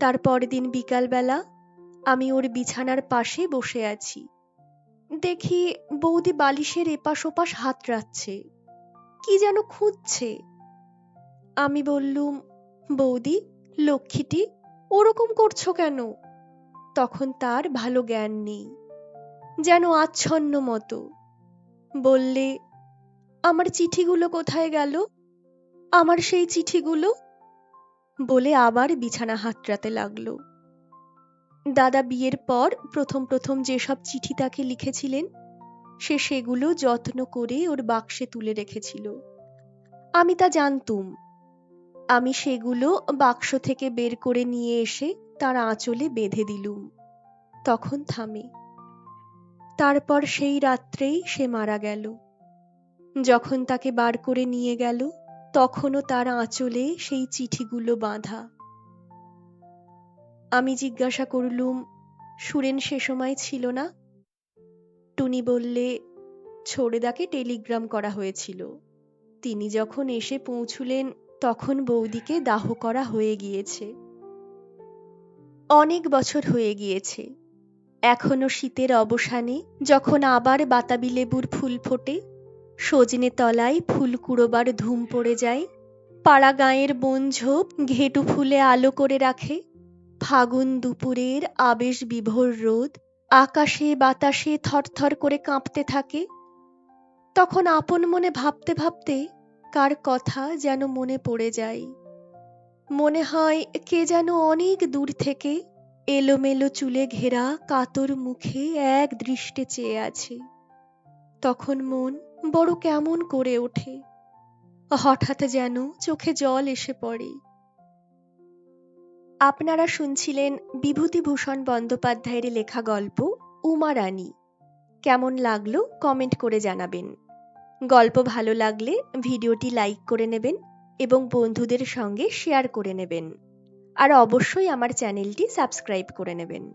তার পরদিন বিকালবেলা আমি ওর বিছানার পাশে বসে আছি, দেখি বৌদি বালিশের এপাশ ওপাশ হাত রাখছে, কি যেন খুঁজছে। আমি বললুম, বৌদি লক্ষ্মীটি ওরকম করছো কেন? তখন তার ভালো জ্ঞান নেই, যেন আচ্ছন্ন মতো। বললে, আমার চিঠিগুলো কোথায় গেল, আমার সেই চিঠিগুলো? বলে আবার বিছানা হাতড়াতে লাগলো। দাদা বিয়ের পর প্রথম প্রথম যেসব চিঠি তাকে লিখেছিলেন সে সেগুলো যত্ন করে ওর বাক্সে তুলে রেখেছিল। আমি তা জানতুম। আমি সেগুলো বাক্স থেকে বের করে নিয়ে এসে তার আঁচলে বেঁধে দিলুম, তখন থামে। তারপর সেই রাত্রেই সে মারা গেল। যখন তাকে বার করে নিয়ে গেল তখনও তার আঁচলে সেই চিঠিগুলো বাঁধা। আমি জিজ্ঞাসা করলুম, সুরেন সে সময় ছিল না? টুনি বললে, ছোড়দাকে টেলিগ্রাম করা হয়েছিল। তিনি যখন এসে পৌঁছুলেন তখন বৌদিকে দাহ করা হয়ে গিয়েছে। অনেক বছর হয়ে গিয়েছে। এখনো শীতের অবসানে যখন আবার বাতাবি লেবুর ফুল ফোটে, সজনে তলায় ফুল কুড়োবার ধুম পড়ে যায়, পাড়া গাঁয়ের বনঝোপ ঘেটু ফুলে আলো করে রাখে, ফাগুন দুপুরের আবেশ বিভোর রোদ আকাশে বাতাসে থরথর করে কাঁপতে থাকে, তখন আপন মনে ভাবতে ভাবতে কার কথা যেন মনে পড়ে যায়। মনে হয় কে যেন অনেক দূর থেকে এলোমেলো চুলে ঘেরা কাতর মুখে এক দৃষ্টে চেয়ে আছে। তখন মন বড় কেমন করে ওঠে, হঠাৎ যেন চোখে জল এসে পড়ে। আপনারা শুনছিলেন বিভূতিভূষণ বন্দ্যোপাধ্যায়ের লেখা গল্প উমা রানী। কেমন লাগলো কমেন্ট করে জানাবেন। গল্প ভালো লাগলে ভিডিওটি লাইক করে নেবেন এবং বন্ধুদের সঙ্গে শেয়ার করে নেবেন। আর অবশ্যই আমার চ্যানেলটি সাবস্ক্রাইব করে নেবেন।